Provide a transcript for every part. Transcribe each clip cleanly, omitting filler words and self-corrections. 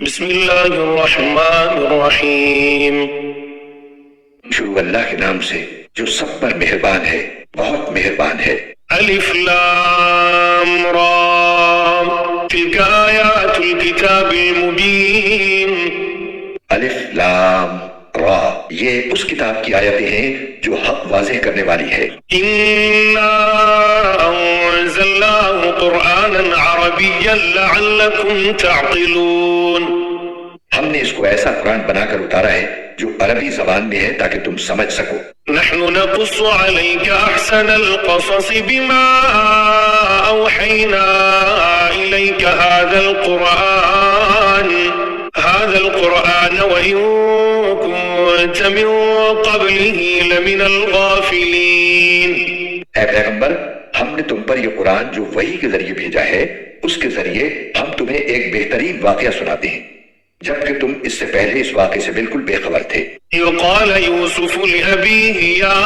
بسم اللہ الرحمن الرحیم. شروع اللہ کے نام سے جو سب پر مہربان ہے، بہت مہربان ہے. الف لام را تلک آیات الکتاب المبین. الف لام را، یہ اس کتاب کی آیتیں ہیں جو حق واضح کرنے والی ہے. انا انزلناه قرآنا عربیا لعلکم تعقلون. ہم نے اس کو ایسا قرآن بنا کر اتارا ہے جو عربی زبان میں ہے تاکہ تم سمجھ سکو. نحن نقص عليك احسن القصص بما اوحينا اليك هذا القرآن وإن كنت من قبله لمن الغافلين. اے پیغمبر، ہم نے تم پر یہ قرآن جو وحی کے ذریعے بھیجا ہے، اس کے ذریعے ہم تمہیں ایک بہترین واقعہ سناتے ہیں جبکہ تم اس سے پہلے اس واقعے سے بالکل بے خبر تھے. إذ قال يوسف لأبيه يا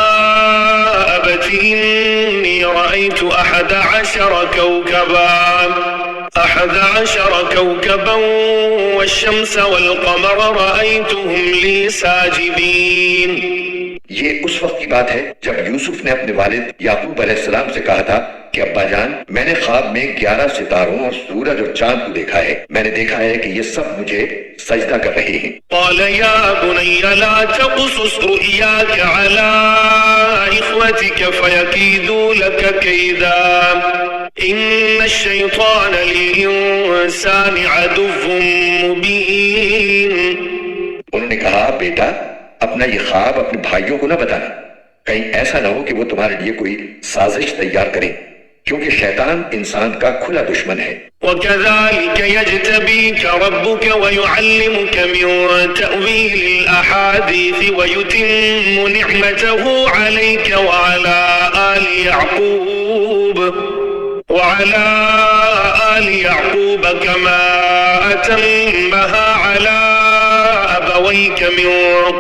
أبت إني رأيت 11 كوكبا والشمس والقمر رأيتهم لي ساجدين. یہ اس وقت کی بات ہے جب یوسف نے اپنے والد یعقوب علیہ السلام سے کہا تھا کہ ابا جان، میں نے خواب میں 11 ستاروں اور سورج اور چاند کو دیکھا ہے. میں نے دیکھا ہے کہ یہ سب مجھے سجدہ کر رہے ہیں. قال يا بني لا تقصص رؤياك على إخوتك فيكيدوا لك كيدا إن الشيطان للإنسان عدو مبين. انہوں نے کہا بیٹا، اپنا یہ خواب اپنے بھائیوں کو نہ بتانا، کہیں ایسا نہ ہو کہ وہ تمہارے لیے کوئی سازش تیار کریں، کیونکہ شیطان انسان کا کھلا دشمن ہے. وَكَذَلِكَ يَجْتَبِيكَ رَبُّكَ وَيُعَلِّمُكَ مِن تَأْوِيلِ الْأَحَادِيثِ وَيُتِمُّ نِعْمَتَهُ عَلَيْكَ وَعَلَى آلِ يَعْقُوبَ كَمَا أَتَمَّهَا عَلَى أَبَوَيْكَ مِن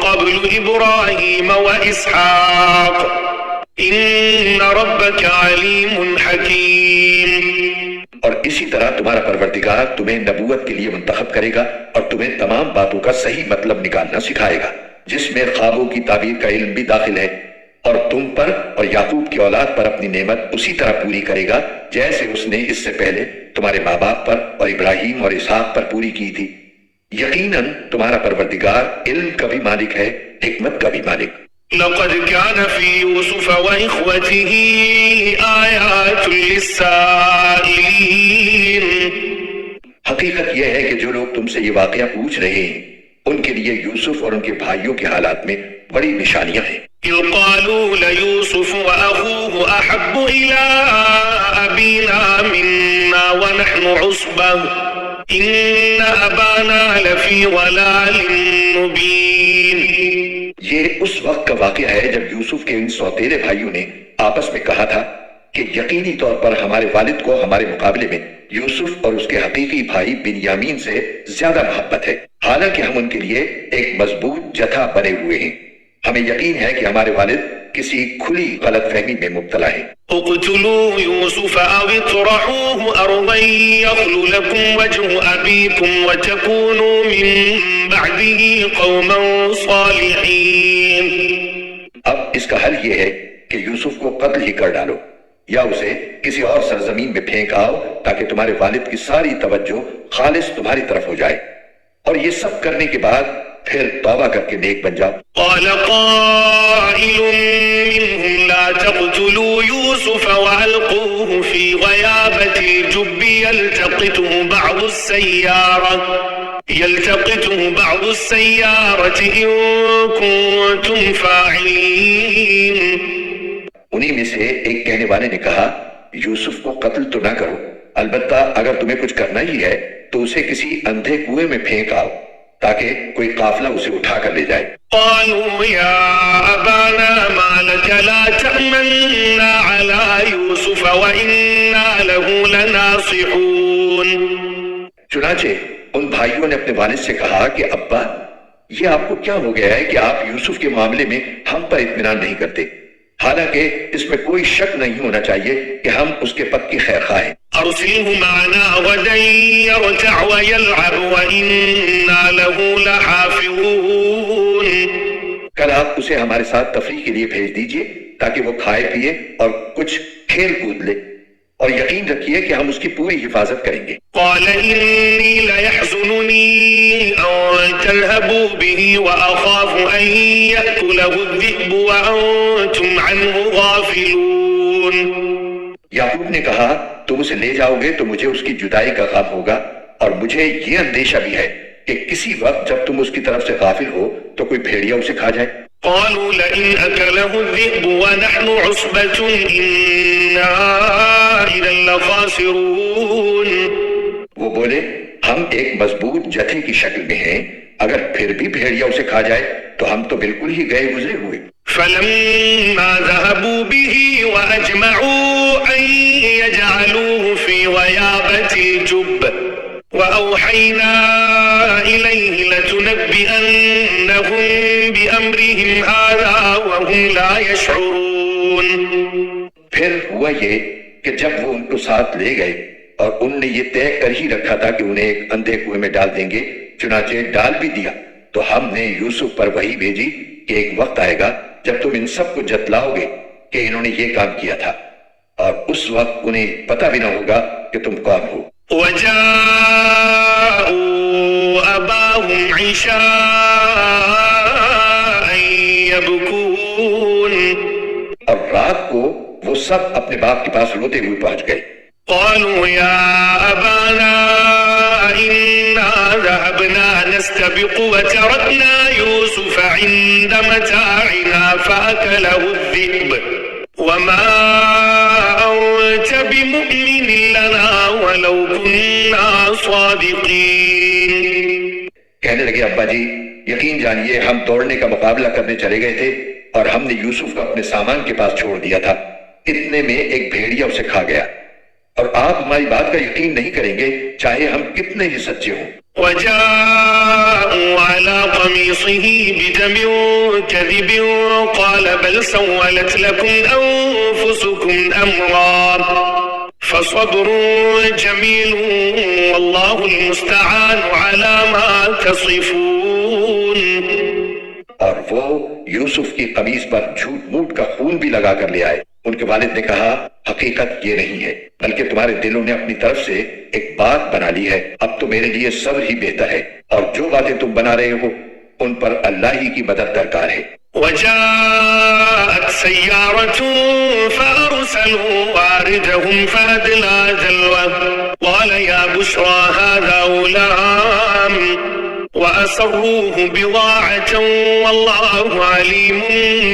قَبْلُ إِبْرَاهِيمَ وَإِسْحَاقَ إِنَّ رَبَّكَ عَلِيمٌ حَكِيمٌ. اور اسی طرح تمہارا پروردگار تمہیں نبوت کے لیے منتخب کرے گا اور تمہیں تمام باتوں کا صحیح مطلب نکالنا سکھائے گا، جس میں خوابوں کی تعبیر کا علم بھی داخل ہے، اور تم پر اور یعقوب کی اولاد پر اپنی نعمت اسی طرح پوری کرے گا جیسے اس نے اس سے پہلے تمہارے ماں باپ پر اور ابراہیم اور اسحاق پر پوری کی تھی. یقیناً تمہارا پروردگار علم کا بھی مالک ہے، حکمت کا بھی مالک. لقد كان في يوسف وإخوته آيات للسائلين. حقیقت یہ ہے کہ جو لوگ تم سے یہ واقعہ پوچھ رہے ہیں ان کے لیے یوسف اور ان کے بھائیوں کے حالات میں بڑی نشانیاں ہیں. إذ قالوا ليوسف وأخوه أحب إلى أبينا منا ونحن عصبة إن أبانا لفي ضلال مبين. یہ اس وقت کا واقعہ ہے جب یوسف کے ان سوتیلے بھائیوں نے آپس میں کہا تھا کہ یقینی طور پر ہمارے والد کو ہمارے مقابلے میں یوسف اور اس کے حقیقی بھائی بنیامین سے زیادہ محبت ہے، حالانکہ ہم ان کے لیے ایک مضبوط جتھا بنے ہوئے ہیں. ہمیں یقین ہے کہ ہمارے والد کسی کھلی غلط فہمی میں مبتلا ہے. اقتلوا يوسف أو اطرحوه أرضا يخل لكم وجه أبيكم وتكونوا من بعده قوما صالحين. اب اس کا حل یہ ہے کہ یوسف کو قتل ہی کر ڈالو یا اسے کسی اور سرزمین میں پھینک آؤ تاکہ تمہارے والد کی ساری توجہ خالص تمہاری طرف ہو جائے، اور یہ سب کرنے کے بعد پھر توبہ کر کے نیک بن جاؤ. قال قائل منهم لا تقتلوا يوسف وألقوه في غيابة الجب يلتقطه بعض السيارة إن كنتم فاعلين. انہی میں سے ایک کہنے والے نے کہا یوسف کو قتل تو نہ کرو، البتہ اگر تمہیں کچھ کرنا ہی ہے تو اسے کسی اندھے کنویں میں پھینک آؤ تاکہ کوئی قافلہ اسے اٹھا کر لے جائے. قالوا يا أبانا ما لك لا تأمنا على يوسف وإنا له لناصحون. چنانچہ ان بھائیوں نے اپنے والد سے کہا کہ ابا، یہ آپ کو کیا ہو گیا ہے کہ آپ یوسف کے معاملے میں ہم پر اطمینان نہیں کرتے؟ حالانکہ اس میں کوئی شک نہیں ہونا چاہیے کہ ہم اس کے پکی خیر خواہ ہیں۔ أرسله معنا غدا يرتع ويلعب وإنا له لحافظون۔ کل آپ اسے ہمارے ساتھ تفریح کے لیے بھیج دیجئے تاکہ وہ کھائے پیے اور کچھ کھیل کود لے، اور یقین رکھیے کہ ہم اس کی پوری حفاظت کریں گے۔ قال إني ليحزنني أن تذهبوا به وأخاف أن يأكله الذئب وأنتم عنه غافلون۔ یعقوب نے کہا تم اسے لے جاؤ گے تو مجھے اس کی جدائی کا غم ہوگا، اور مجھے یہ اندیشہ بھی ہے کہ کسی وقت جب تم اس کی طرف سے غافل ہو تو کوئی بھیڑیا اسے کھا جائے۔ قالوا لئن أكله الذئب ونحن عصبة إنا إذا لخاسرون۔ وہ بولے ہم ایک مضبوط جتھے کی شکل میں ہیں، اگر پھر بھی بھیڑیا اسے کھا جائے تو ہم تو بالکل ہی گئے گزرے ہوئے۔ فلما ذهبوا به وأجمعوا أن يجعلوه في غيابة الجب وأوحينا إليه لتنبئنهم بأمرهم هذا وهم لا يشعرون۔ پھر ہوا یہ کہ جب وہ ان کو ساتھ لے گئے اور ان نے یہ طے کر ہی رکھا تھا کہ انہیں ایک اندھے کنویں میں ڈال دیں گے، چنانچہ ڈال بھی دیا، تو ہم نے یوسف پر وحی بھیجی کہ ایک وقت آئے گا جب تم ان سب کو جتلاؤ گے کہ انہوں نے یہ کام کیا تھا، اور اس وقت انہیں پتہ بھی نہ ہوگا کہ تم کون ہو۔ وجاءوا أباهم عشاء يبكون۔ اور رات کو وہ سب اپنے باپ کے پاس روتے ہوئے پہنچ گئے۔ قالوا يا أبانا إنا ذهبنا نستبق وتركنا يوسف عند متاعنا فأكله الذئب وما أنت بمؤمن لنا ولو كنا صادقين۔ کہنے لگے ابا جی یقین جانیے ہم دوڑنے کا مقابلہ کرنے چلے گئے تھے اور ہم نے یوسف کو اپنے سامان کے پاس چھوڑ دیا تھا، اتنے میں ایک بھیڑیا اسے کھا گیا، اور آپ ہماری بات کا یقین نہیں کریں گے چاہے ہم کتنے ہی سچے ہوں۔ وجاءوا على قميصه بدم كذب قال بل سولت لكم أنفسكم أمرا فصبر جميل والله المستعان على ما تصفون۔ اور وہ یوسف کی قمیص پر جھوٹ موٹ کا خون بھی لگا کر لے آئے۔ ان کے والد نے کہا حقیقت یہ نہیں ہے بلکہ تمہارے دلوں نے اپنی طرف سے ایک بات بنا لی ہے، اب تو میرے لیے صبر ہی بہتر ہے، اور جو باتیں تم بنا رہے ہو ان پر اللہ ہی کی مدد درکار ہے۔ وجاءت سيارة فأرسلوا واردهم فأدلى دلوه قال يا بشرى هذا غلام وأسروه بضاعة والله عليم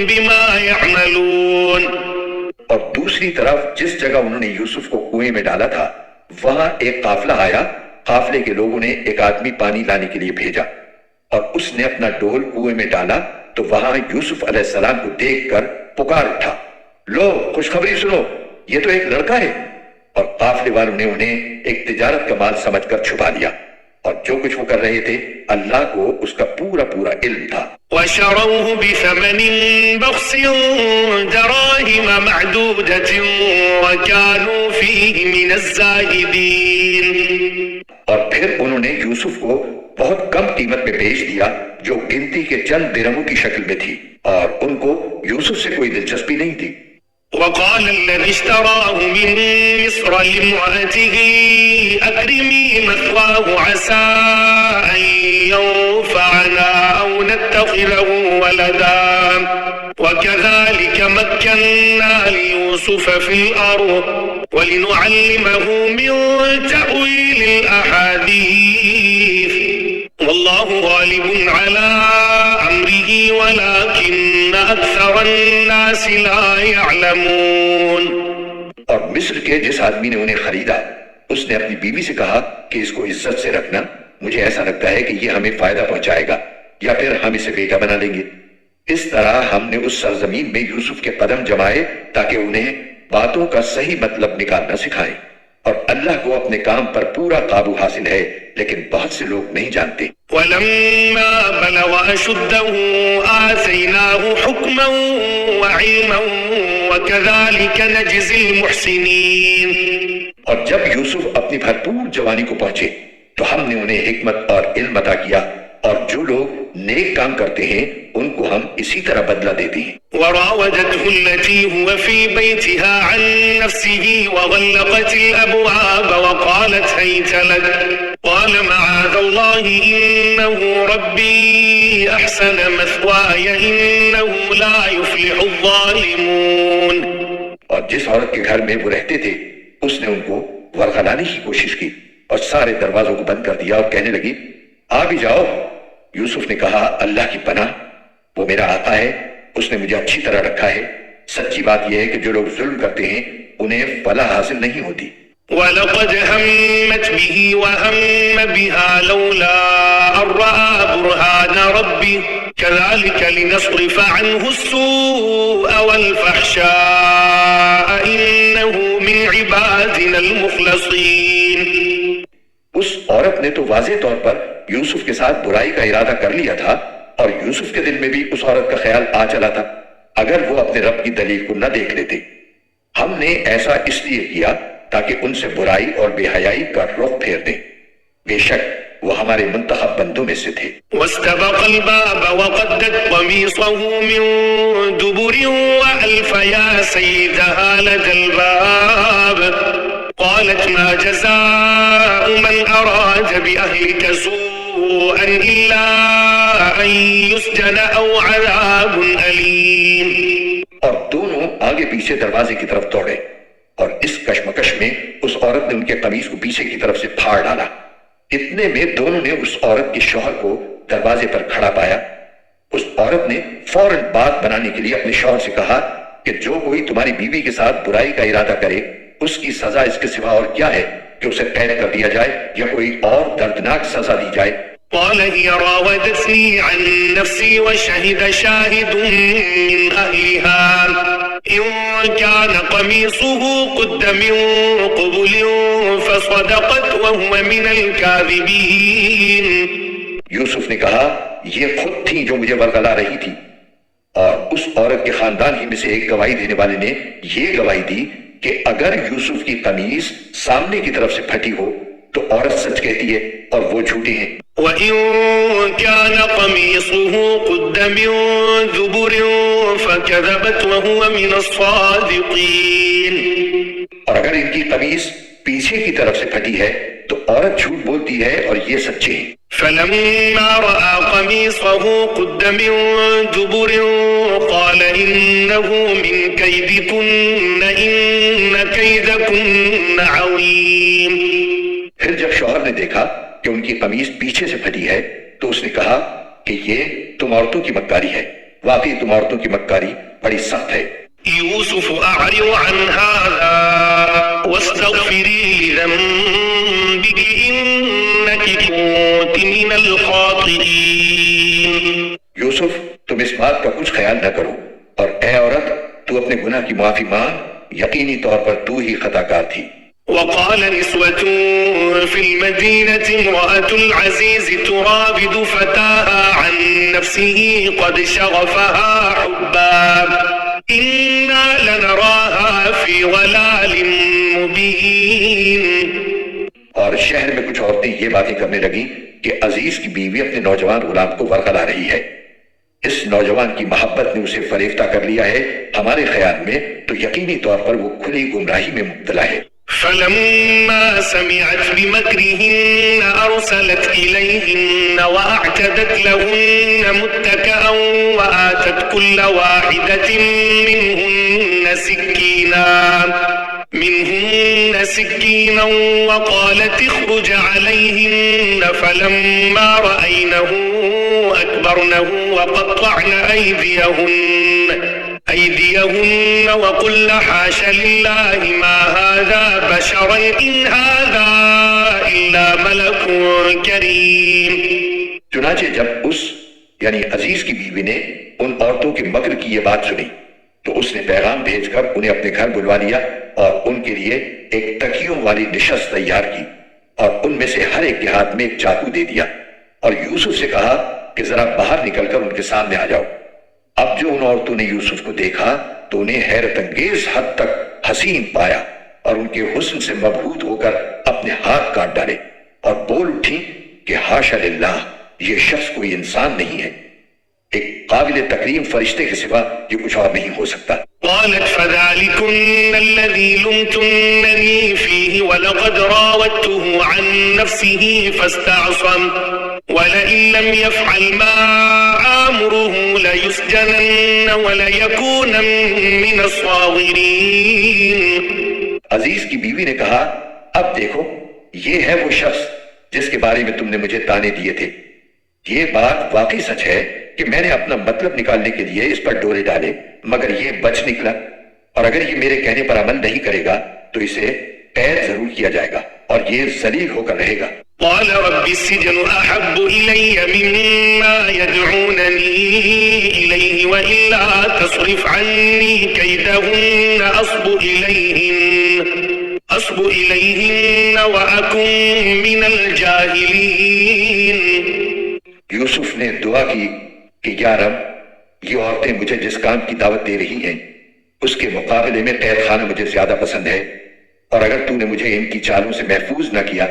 بما يعملون۔ اور دوسری طرف جس جگہ انہوں نے یوسف کو کنویں میں ڈالا تھا وہاں ایک قافلہ آیا، قافلے کے لوگوں نے ایک آدمی پانی لانے کے لیے بھیجا، اور اس نے اپنا ڈول کنویں میں ڈالا تو وہاں یوسف علیہ السلام کو دیکھ کر پکار اٹھا، لو خوشخبری سنو، یہ تو ایک لڑکا ہے، اور قافلے والوں نے انہیں ایک تجارت کا مال سمجھ کر چھپا لیا، اور جو کچھ وہ کر رہے تھے اللہ کو اس کا پورا پورا علم تھا۔ وشروه بثمن بخس دراهم معدودة وكانوا فيه من الزاهدين۔ اور پھر انہوں نے یوسف کو بہت کم قیمت میں بیچ دیا جو گنتی کے چند درہموں کی شکل میں تھی، اور ان کو یوسف سے کوئی دلچسپی نہیں تھی۔ وقال الذي اشتراه من مصر لامرأته أكرمي مثواه عسى أن ينفعنا أو نتخذه ولدا وكذلك مكنا ليوسف في الأرض ولنعلمه من تأويل الأحاديث والله غالب على أمره ولكن أكثر الناس لا يعلمون۔ اور مصر کے جس آدمی نے انہیں خریدا اس نے اپنی بیوی سے کہا کہ اس کو عزت سے رکھنا، مجھے ایسا لگتا ہے کہ یہ ہمیں فائدہ پہنچائے گا، یا پھر ہم اسے بیٹا بنا لیں گے۔ اس طرح ہم نے اس سرزمین میں یوسف کے قدم جمائے تاکہ انہیں باتوں کا صحیح مطلب نکالنا سکھائیں۔ اور اللہ کو اپنے کام پر پورا قابو حاصل ہے، لیکن بہت سے لوگ نہیں جانتے۔ ولما بلغ أشده آتيناه حكما وعلما وكذلك نجزي المحسنين۔ اور جب یوسف اپنی بھرپور جوانی کو پہنچے تو ہم نے انہیں حکمت اور علم عطا کیا، اور جو لوگ نیک کام کرتے ہیں ان کو ہم اسی طرح بدلہ دیتے ہیں۔ وراودته التي هو في بيتها عن نفسه وغلقت الأبواب وقالت هيت لك قال معاذ الله إنه ربي أحسن مثواي إنه لا يفلح الظالمون۔ اور جس عورت کے گھر میں وہ رہتے تھے اس نے ان کو ورغلانے کی کوشش کی اور سارے دروازوں کو بند کر دیا اور کہنے لگی آ بھی جاؤ۔ یوسف نے کہا اللہ کی پناہ، وہ میرا آقا ہے، اس نے مجھے اچھی طرح رکھا ہے۔ سچی بات یہ ہے کہ جو لوگ ظلم کرتے ہیں انہیں فلاح حاصل نہیں ہوتی۔ وَلَقَدْ هَمَّتْ بِهِ وَهَمَّ بِهَا لَوْلَا أَن رَّأَىٰ بُرْهَانَ رَبِّهِ كَذَٰلِكَ لِنَصْرِفَ عَنْهُ السُّوءَ وَالْفَحْشَاءَ إِنَّهُ مِنْ عِبَادِنَا الْمُخْلَصِينَ۔ اس عورت نے تو واضح طور پر یوسف کے ساتھ برائی کا ارادہ کر لیا تھا، اور یوسف کے دل میں بھی اس عورت کا خیال آ چلا تھا، اگر وہ اپنے رب کی دلیل کو نہ دیکھ لیتے۔ ہم نے ایسا اس لیے کیا تاکہ ان سے برائی اور بے حیائی کا رخ پھیر دیں، بے شک وہ ہمارے منتخب بندوں میں سے تھے۔ واستبق الباب وقدت قميصه من دبر وألف يا سيدها لدى الباب قالت ما جزاء من أراد بأهلك سوءا إلا أن يسجن أو عذاب أليم۔ اور دونوں آگے پیچھے دروازے کی طرف دوڑے، اور اس کشمکش میں اس عورت نے ان کے قمیص کو پیچھے کی طرف سے پھاڑ ڈالا۔ اتنے میں دونوں نے اس عورت کے شوہر کو دروازے پر کھڑا پایا۔ اس عورت نے فوراً بات بنانے کے لیے اپنے شوہر سے کہا کہ جو کوئی تمہاری بیوی کے ساتھ برائی کا ارادہ کرے اس کی سزا اس کے سوا اور کیا ہے کہ اسے قید کر دیا جائے یا کوئی اور دردناک سزا دی جائے۔ قال هي راودتني عن نفسي وشهد شاهد من أهلها إن كان قميصه قد من قبل فصدقت وهو من الكاذبين۔ یوسف نے کہا یہ خود تھی جو مجھے ورغلا رہی تھی، اور اس عورت کے خاندان ہی میں سے ایک گواہی دینے والے نے یہ گواہی دی کہ اگر یوسف کی قمیص سامنے کی طرف سے پھٹی ہو تو عورت سچ کہتی ہے اور وہ جھوٹے ہیں۔ وَإِن كَانَ قَمِيصُهُ قُدَّ مِن دُبُرٍ فَكَذَبَتْ وَهُوَ مِنَ الصَّادِقِينَ۔ اور اگر ان کی قمیص پیچھے کی طرف سے پھٹی ہے تو عورت جھوٹ بولتی ہے اور یہ سچے ہیں۔ فَلَمَّا رَأَىٰ قَمِيصَهُ قُدَّ مِن دُبُرٍ قَالَ إِنَّهُ مِن كَيْدِكُنَّ إِنَّ كَيْدَكُنَّ عَظِيمٌ۔ پھر جب شوہر نے دیکھا کہ ان کی قمیص پیچھے سے پھٹی ہے تو اس نے کہا کہ یہ تم عورتوں کی مکاری ہے، واقعی تم عورتوں کی مکاری بڑی سخت ہے۔ يوسف أعرض عن هذا واستغفري لذنبك إنك كنت من الخاطئين۔ یوسف تم اس بات کا کچھ خیال نہ کرو، اور اے عورت تو اپنے گناہ کی معافی مانگ، یقینی طور پر تو ہی خطا کار تھی۔ وقال نسوة في المدينة امرأة العزيز تراود فتاها عن نفسه قد شغفها حبا إنا لنراها في ضلال مبين۔ اور شہر میں کچھ عورتیں یہ باتیں کرنے لگیں کہ عزیز کی بیوی اپنے نوجوان غلام کو ورغلا رہی ہے، اس نوجوان کی محبت نے اسے فریفتہ کر لیا ہے، ہمارے خیال میں تو یقینی طور پر وہ کھلی گمراہی میں مبتلا ہے۔ فلما سمعت بمكرهن أرسلت إليهن وأعتدت لهن متكئا وآتت كل واحدة منهن سكينا وقالت اخرج عليهن فلما رأينه أكبرنه وقطعن أيديهن وقلن حاش لله ما هذا بشرا إن هذا إلا ملك كريم۔ چنانچہ جب اس یعنی عزیز کی بیوی نے ان عورتوں کے مکر کی یہ بات سنی تو اس نے پیغام بھیج کر انہیں اپنے گھر بلوا لیا اور ان کے لیے ایک تکیوں والی نشست تیار کی اور ان میں سے ہر ایک کے ہاتھ میں ایک چاقو دے دیا اور یوسف سے کہا کہ ذرا باہر نکل کر ان کے سامنے آ جاؤ۔ اب جو ان عورتوں نے یوسف کو دیکھا تو انہیں حیرت انگیز حد تک حسین پایا اور ان کے حسن سے مبہوت ہو کر اپنے ہاتھ کاٹ ڈالے اور بول اٹھی کہ حاشا للہ، یہ شخص کوئی انسان نہیں ہے، ایک قابل تکریم فرشتے کے سوا یہ کچھ اور نہیں ہو سکتا۔ قالت فذلكن الذي لمتنني فيه ولقد راودته عن نفسه فاستعصم ولئن لم يفعل ما آمره ليسجنن وليكون من الصاغرين۔ عزیز کی بیوی نے کہا اب دیکھو یہ ہے وہ شخص جس کے بارے میں تم نے مجھے تانے دیے تھے، یہ بات واقعی سچ ہے کہ میں نے اپنا مطلب نکالنے کے لیے اس پر ڈورے ڈالے مگر یہ بچ نکلا، اور اگر یہ میرے کہنے پر عمل نہیں کرے گا تو اسے قید ضرور کیا جائے گا اور یہ ذلیل ہو کر رہے گا۔ قال رب السجن أحب إلي مما يدعونني إليه وإلا تصرف عني كيدهن أصب إليهن وأكن من الجاهلين۔ یوسف نے دعا کی کہ یا رب یہ عورتیں مجھے جس کام کی دعوت دے رہی ہیں اس کے مقابلے میں قید خانہ مجھے زیادہ پسند ہے، اور اگر تو نے مجھے ان کی چالوں سے محفوظ نہ کیا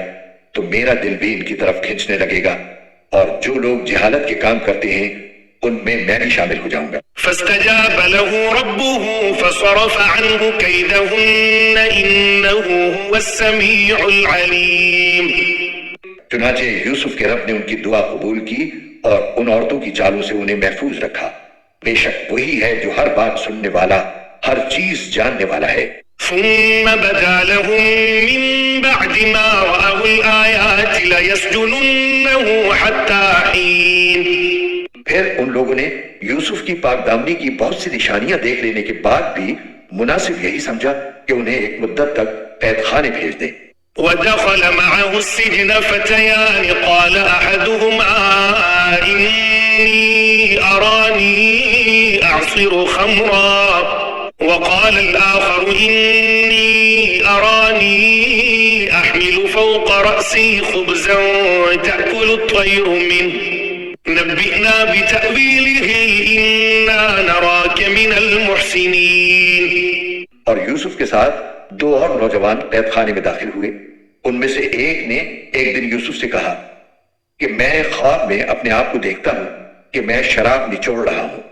تو میرا دل بھی ان کی طرف کھنچنے لگے گا، اور جو لوگ جہالت کے کام کرتے ہیں ان میں بھی شامل ہو جاؤں گا۔ فاستجاب له ربه فصرف عنه كيدهن إنه هو السميع العليم۔ چنانچہ یوسف کے رب نے ان کی دعا قبول کی اور ان عورتوں کی چالوں سے انہیں محفوظ رکھا، بے شک وہی ہے جو ہر بات سننے والا، ہر چیز جاننے والا ہے۔ ثم بدا لهم من بعد ما رأوا الآيات ليسجننه حتى حين۔ پھر ان لوگوں نے یوسف کی پاک دامنی کی بہت سی نشانیاں دیکھ لینے کے بعد بھی مناسب یہی سمجھا کہ انہیں ایک مدت تک قید خانے بھیج دیں۔ ودخل معه السجن فتيان قال أحدهما إني أراني أعصر خمرا وقال الآخر إني أراني أحمل فوق رأسي خبزا تأكل الطير منه نبئنا بتأويله إنا نراك من المحسنين۔ اور یوسف کے ساتھ دو اور نوجوان قید خانے میں داخل ہوئے۔ ان میں سے ایک نے ایک دن یوسف سے کہا کہ میں خواب میں اپنے آپ کو دیکھتا ہوں کہ میں شراب نچوڑ رہا ہوں،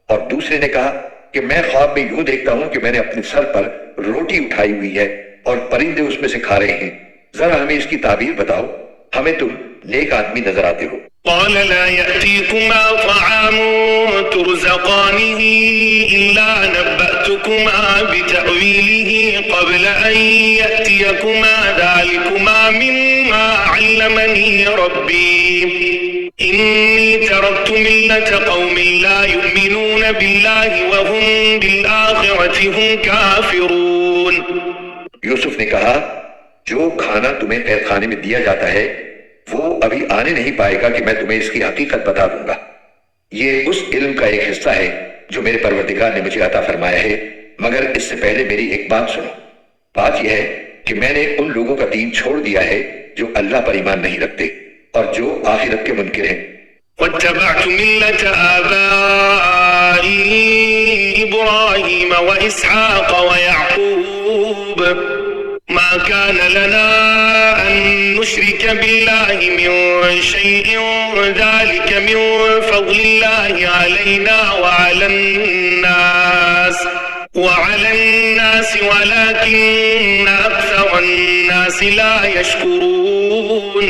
اور دوسرے نے کہا کہ میں خواب میں یوں دیکھتا ہوں کہ میں نے اپنے سر پر روٹی اٹھائی ہوئی ہے اور پرندے اس میں سے کھا رہے ہیں، ذرا ہمیں اس کی تعبیر بتاؤ، ہمیں تم نیک آدمی نظر آتے ہو۔ قال لا يأتيكما طعام ترزقانه إلا نبأتكما بتأويله قبل أن يأتيكما ذلكما مما علمني ربي إني تركت ملة قوم لا يؤمنون بالله وهم بالآخرة هم كافرون۔ یوسف نے کہا جو کھانا تمہیں قید خانے میں دیا جاتا ہے وہ ابھی آنے نہیں پائے گا کہ میں تمہیں اس کی حقیقت بتا دوں گا، یہ اس علم کا ایک حصہ ہے جو میرے پروردگار نے مجھے عطا فرمایا ہے، مگر اس سے پہلے میری ایک بات سنو۔ بات یہ ہے کہ میں نے ان لوگوں کا دین چھوڑ دیا ہے جو اللہ پر ایمان نہیں رکھتے اور جو آخرت کے منکر ہیں۔ واتبعت ملة آبائي إبراهيم وإسحاق ويعقوب ما كان لنا أن نشرك بالله من شيء ذلك من فضل الله علينا وعلى الناس ولكن أكثر الناس لا يشكرون۔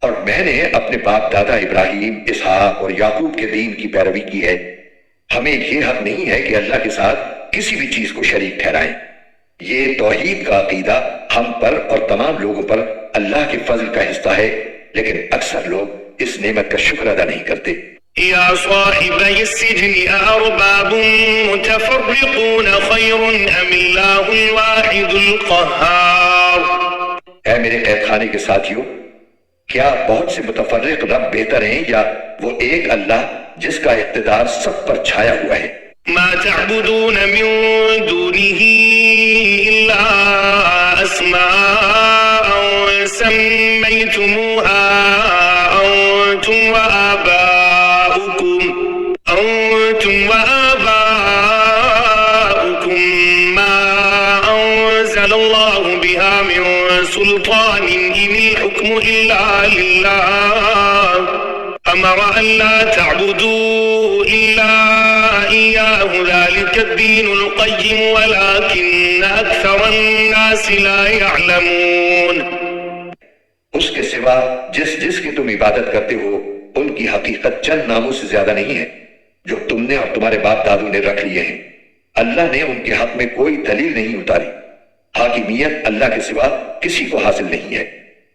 اور میں نے اپنے باپ دادا ابراہیم، اسحاق اور یعقوب کے دین کی پیروی کی ہے، ہمیں یہ حق نہیں ہے کہ اللہ کے ساتھ کسی بھی چیز کو شریک ٹھہرائیں۔ یہ توحید کا عقیدہ ہم پر اور تمام لوگوں پر اللہ کے فضل کا حصہ ہے، لیکن اکثر لوگ اس نعمت کا شکر ادا نہیں کرتے۔ یا صاحبی السجن أأرباب متفرقون خیر ام اللہ الواحد القہار۔ اے میرے قید خانے کے ساتھیوں، کیا بہت سے متفرق رب بہتر ہیں یا وہ ایک اللہ جس کا اقتدار سب پر چھایا ہوا ہے؟ ما تعبدون من دونه إلا أسماء سميتموها أنتم وآباؤكم ما أنزل الله بها من سلطان إن الحكم إلا لله أمر أن لا تعبدوا إلا إياه ذلك الدين القيم ولكن أكثر الناس لا يعلمون. اس کے سوا جس کی تم عبادت کرتے ہو ان کی حقیقت چند ناموں سے زیادہ نہیں ہے جو تم نے اور تمہارے باپ دادوں نے رکھ لیے ہیں. اللہ نے ان کے حق میں کوئی دلیل نہیں اتاری. حاکمیت اللہ کے سوا کسی کو حاصل نہیں ہے.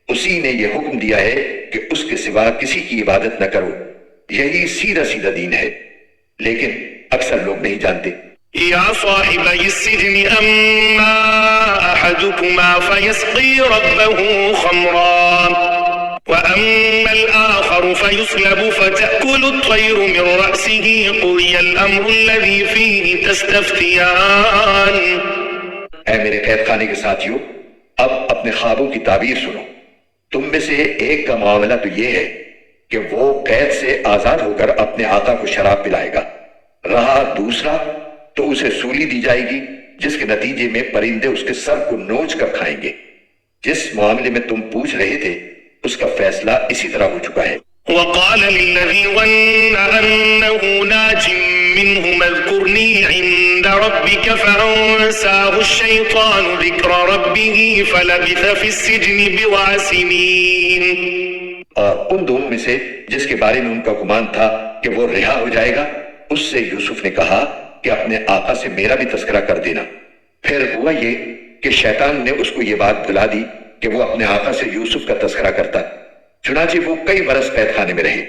اسی نے یہ حکم دیا ہے کہ اس کے سوا کسی کی عبادت نہ کرو. یہی سیدھا سیدھا دین ہے، لیکن اکثر لوگ نہیں جانتے. يا صاحبي السجن أما أحدكما فيسقي ربه خمرا وأما الآخر فيصلب فتأكل الطير من رأسه قضي الأمر الذي فيه تستفتيان. اے میرے قید خانے کے ساتھیو، اب اپنے خوابوں کی تعبیر سنو. تم میں سے ایک کا معاملہ تو یہ ہے کہ وہ قید سے آزاد ہو کر اپنے آقا کو شراب پلائے گا، رہا دوسرا تو اسے سولی دی جائے گی جس کے نتیجے میں پرندے اس کے سر کو نوچ کر کھائیں گے. جس معاملے میں تم پوچھ رہے تھے اس کا فیصلہ اسی طرح ہو چکا ہے. وقال للذي ظن أنه ناج منهما اذكرني عند ربك فأنساه الشيطان ذكر ربه فلبث في السجن بضع سنين. اور ان دونوں میں سے جس کے بارے میں ان کا گمان تھا کہ وہ رہا ہو جائے گا، اس سے یوسف نے کہا کہ اپنے آقا سے میرا بھی تذکرہ کر دینا. پھر ہوا یہ کہ شیطان نے اس کو یہ بات بلا دی کہ وہ اپنے آقا سے یوسف کا تذکرہ کرتا. چنانچہ وہ کئی برس قید خانے میں رہے.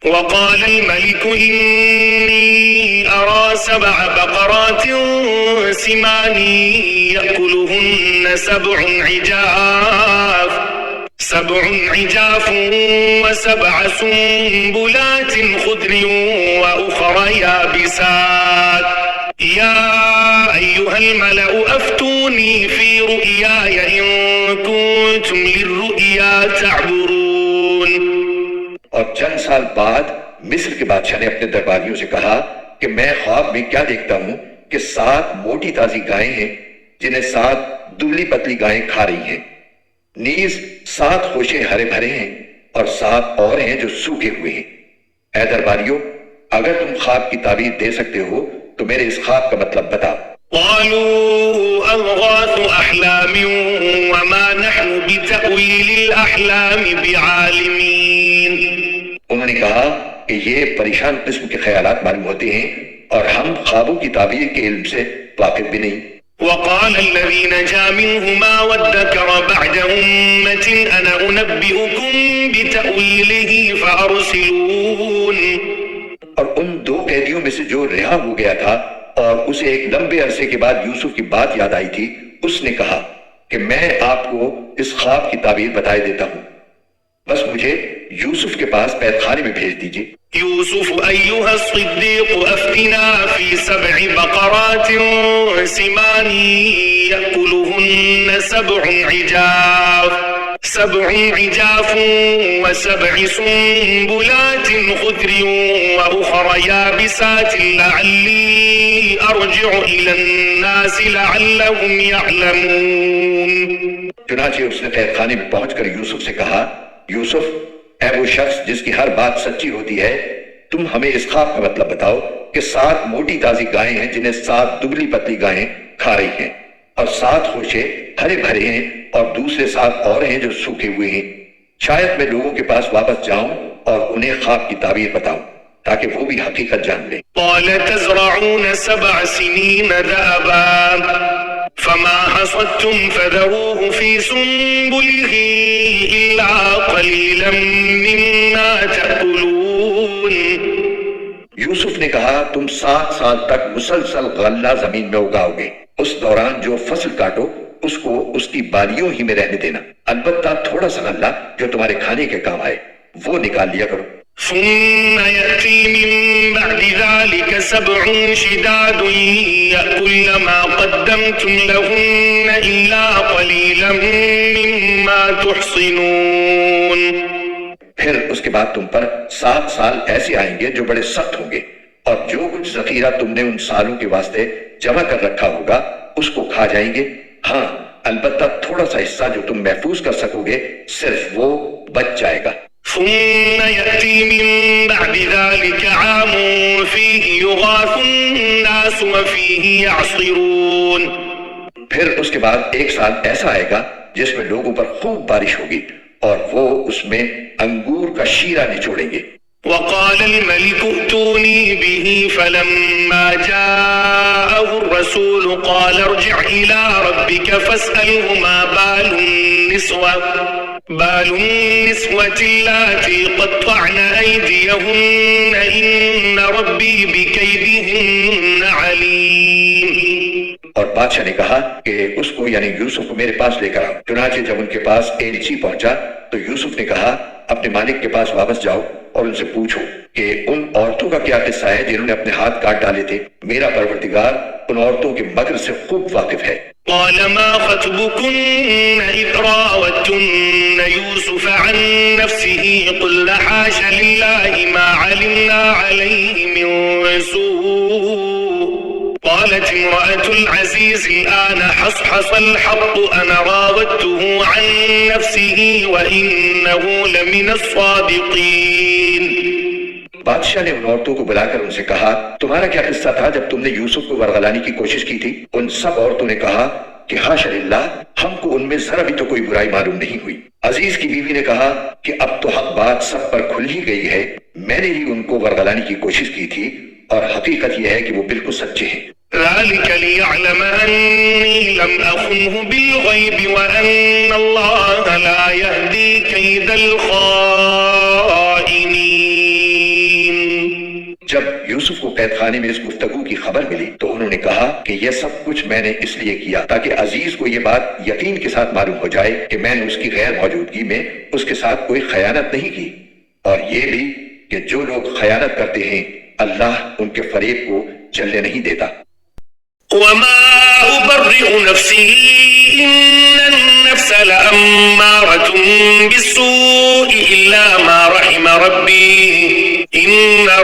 وقال الملك إني أرى 7 بقرات سمان يأكلهن 7 عجاف و7 سنبلات خضر وأخر يابسات يا أيها الملأ أفتوني في رؤياي إن كنتم للرؤيا تعبرون. اور چند سال بعد مصر کے بادشاہ نے اپنے درباریوں سے کہا کہ میں خواب میں کیا دیکھتا ہوں کہ 7 موٹی تازی گائیں ہیں جنہیں 7 دبلی پتلی گائیں کھا رہی ہیں. نیز 7 خوشے ہرے بھرے ہیں اور 7 اور ہیں جو سوکھے ہوئے ہیں. اے درباریوں، اگر تم خواب کی تعبیر دے سکتے ہو تو میرے اس خواب کا مطلب بتاؤ. قالوا أضغاث أحلام وما نحن بتأويل الأحلام بعالمين. انہوں نے کہا کہ یہ پریشان قسم کے خیالات معلوم ہوتے ہیں اور ہم خوابوں کی تعبیر کے علم سے واقف بھی نہیں. وقال الذي نجا منهما وادكر بعد أمة أنا أنبئكم بتأويله فأرسلون. اور ان 2 قیدیوں میں سے جو رہا ہو گیا تھا اور اسے ایک لمبے عرصے کے بعد یوسف کی بات یاد آئی تھی، اس نے کہا کہ میں آپ کو اس خواب کی تعبیر بتائے دیتا ہوں، بس مجھے یوسف کے پاس قید خانے میں بھیج دیجیے. يوسف أيها الصديق أفتنا في 7 بقرات سمان يأكلهن 7 عجاف و7 سنبلات خضر وأخر يابسات لعلي أرجع إلى الناس لعلهم يعلمون. چنانچہ اس نے قید خانے میں پہنچ کر یوسف سے کہا، یوسف، اے وہ شخص جس کی ہر بات سچی ہوتی ہے، تم ہمیں اس خواب کا مطلب بتاؤ کہ 7 موٹی تازی گائیں ہیں جنہیں 7 دبلی پتلی گائیں کھا رہی ہیں، اور 7 خوشے ہرے بھرے ہیں اور دوسرے 7 اور ہیں جو سوکھے ہوئے ہیں. شاید میں لوگوں کے پاس واپس جاؤں اور انہیں خواب کی تعبیر بتاؤں تاکہ وہ بھی حقیقت جان لیں. قال تزرعون 7 سنين دأبا فما حصدتم فذروه في سنبله إلا قليلا مما تأكلون. یوسف نے کہا تم 7 سال تک مسلسل غلہ زمین میں اگاؤ گے، اس دوران جو فصل کاٹو اس کو اس کی بالیوں ہی میں رہنے دینا، البتہ تھوڑا سا غلہ جو تمہارے کھانے کے کام آئے وہ نکال لیا کرو. ثم يأتي من بعد ذلك 7 شداد يأكلن ما قدمتم لهن إلا قليلا مما تحصنون. پھر اس کے بعد تم پر 7 سال ایسے آئیں گے جو بڑے سخت ہوں گے، اور جو کچھ ذخیرہ تم نے ان سالوں کے واسطے جمع کر رکھا ہوگا اس کو کھا جائیں گے. ہاں البتہ تھوڑا سا حصہ جو تم محفوظ کر سکو گے صرف وہ بچ جائے گا. ثم يأتي من بعد ذلك عام فيه يغاث الناس وفيه يعصرون. پھر اس کے بعد 1 سال ایسا آئے گا جس میں لوگوں پر خوب بارش ہوگی اور وہ اس میں انگور کا شیرہ نچوڑیں گے. وقال الملك ائتوني به فلما جاءه الرسول قال ارجع إلى ربك فاسأله ما بال النسوة اللاتي قطعن أيديهن إن ربي بكيدهن عليم. اور بادشاہ نے کہا کہ اس کو یعنی یوسف کو میرے پاس لے کر آؤ. چنانچہ جب ان کے پاس ایلچی پہنچا تو یوسف نے کہا اپنے مالک کے پاس واپس جاؤ اور ان سے پوچھو کہ ان عورتوں کا کیا قصہ ہے جنہوں نے اپنے ہاتھ کاٹ ڈالے تھے. میرا پروردگار ان عورتوں کے مکر سے خوب واقف ہے. قال ما خطبكن إذ راوتن يوسف عن نفسه قلنا حاش لله ما علمنا عليه من سوء قالت امرأة العزيز الآن حصحص الحق أنا راودته عن نفسه وإنه لمن الصادقين. بادشاہ نے ان عورتوں کو بلا کر ان سے کہا تمہارا کیا قصہ تھا جب تم نے یوسف کو ورغلانے کی کوشش کی تھی؟ ان سب عورتوں نے کہا کہ حاشا للہ ہم کو ان میں ذرا بھی تو کوئی برائی معلوم نہیں ہوئی. عزیز کی بیوی نے کہا کہ اب تو حق بات سب پر کھل ہی گئی ہے، میں نے ہی ان کو ورغلانے کی کوشش کی تھی اور حقیقت یہ ہے کہ وہ بالکل سچے ہیں. ذلك ليعلم أني لم أخنه بالغيب وأن الله لا يهدي كيد الخائنين. جب یوسف کو قید خانے میں اس گفتگو کی خبر ملی تو انہوں نے کہا کہ یہ سب کچھ میں نے اس لیے کیا تاکہ عزیز کو یہ بات یقین کے ساتھ معلوم ہو جائے کہ میں نے اس کی غیر موجودگی میں اس کے ساتھ کوئی خیانت نہیں کی، اور یہ بھی کہ جو لوگ خیانت کرتے ہیں اللہ ان کے فریب کو چلنے نہیں دیتا. وما أبرئ نفسي إن النفس لأمارة بالسوء إلا ما رحم ربي إن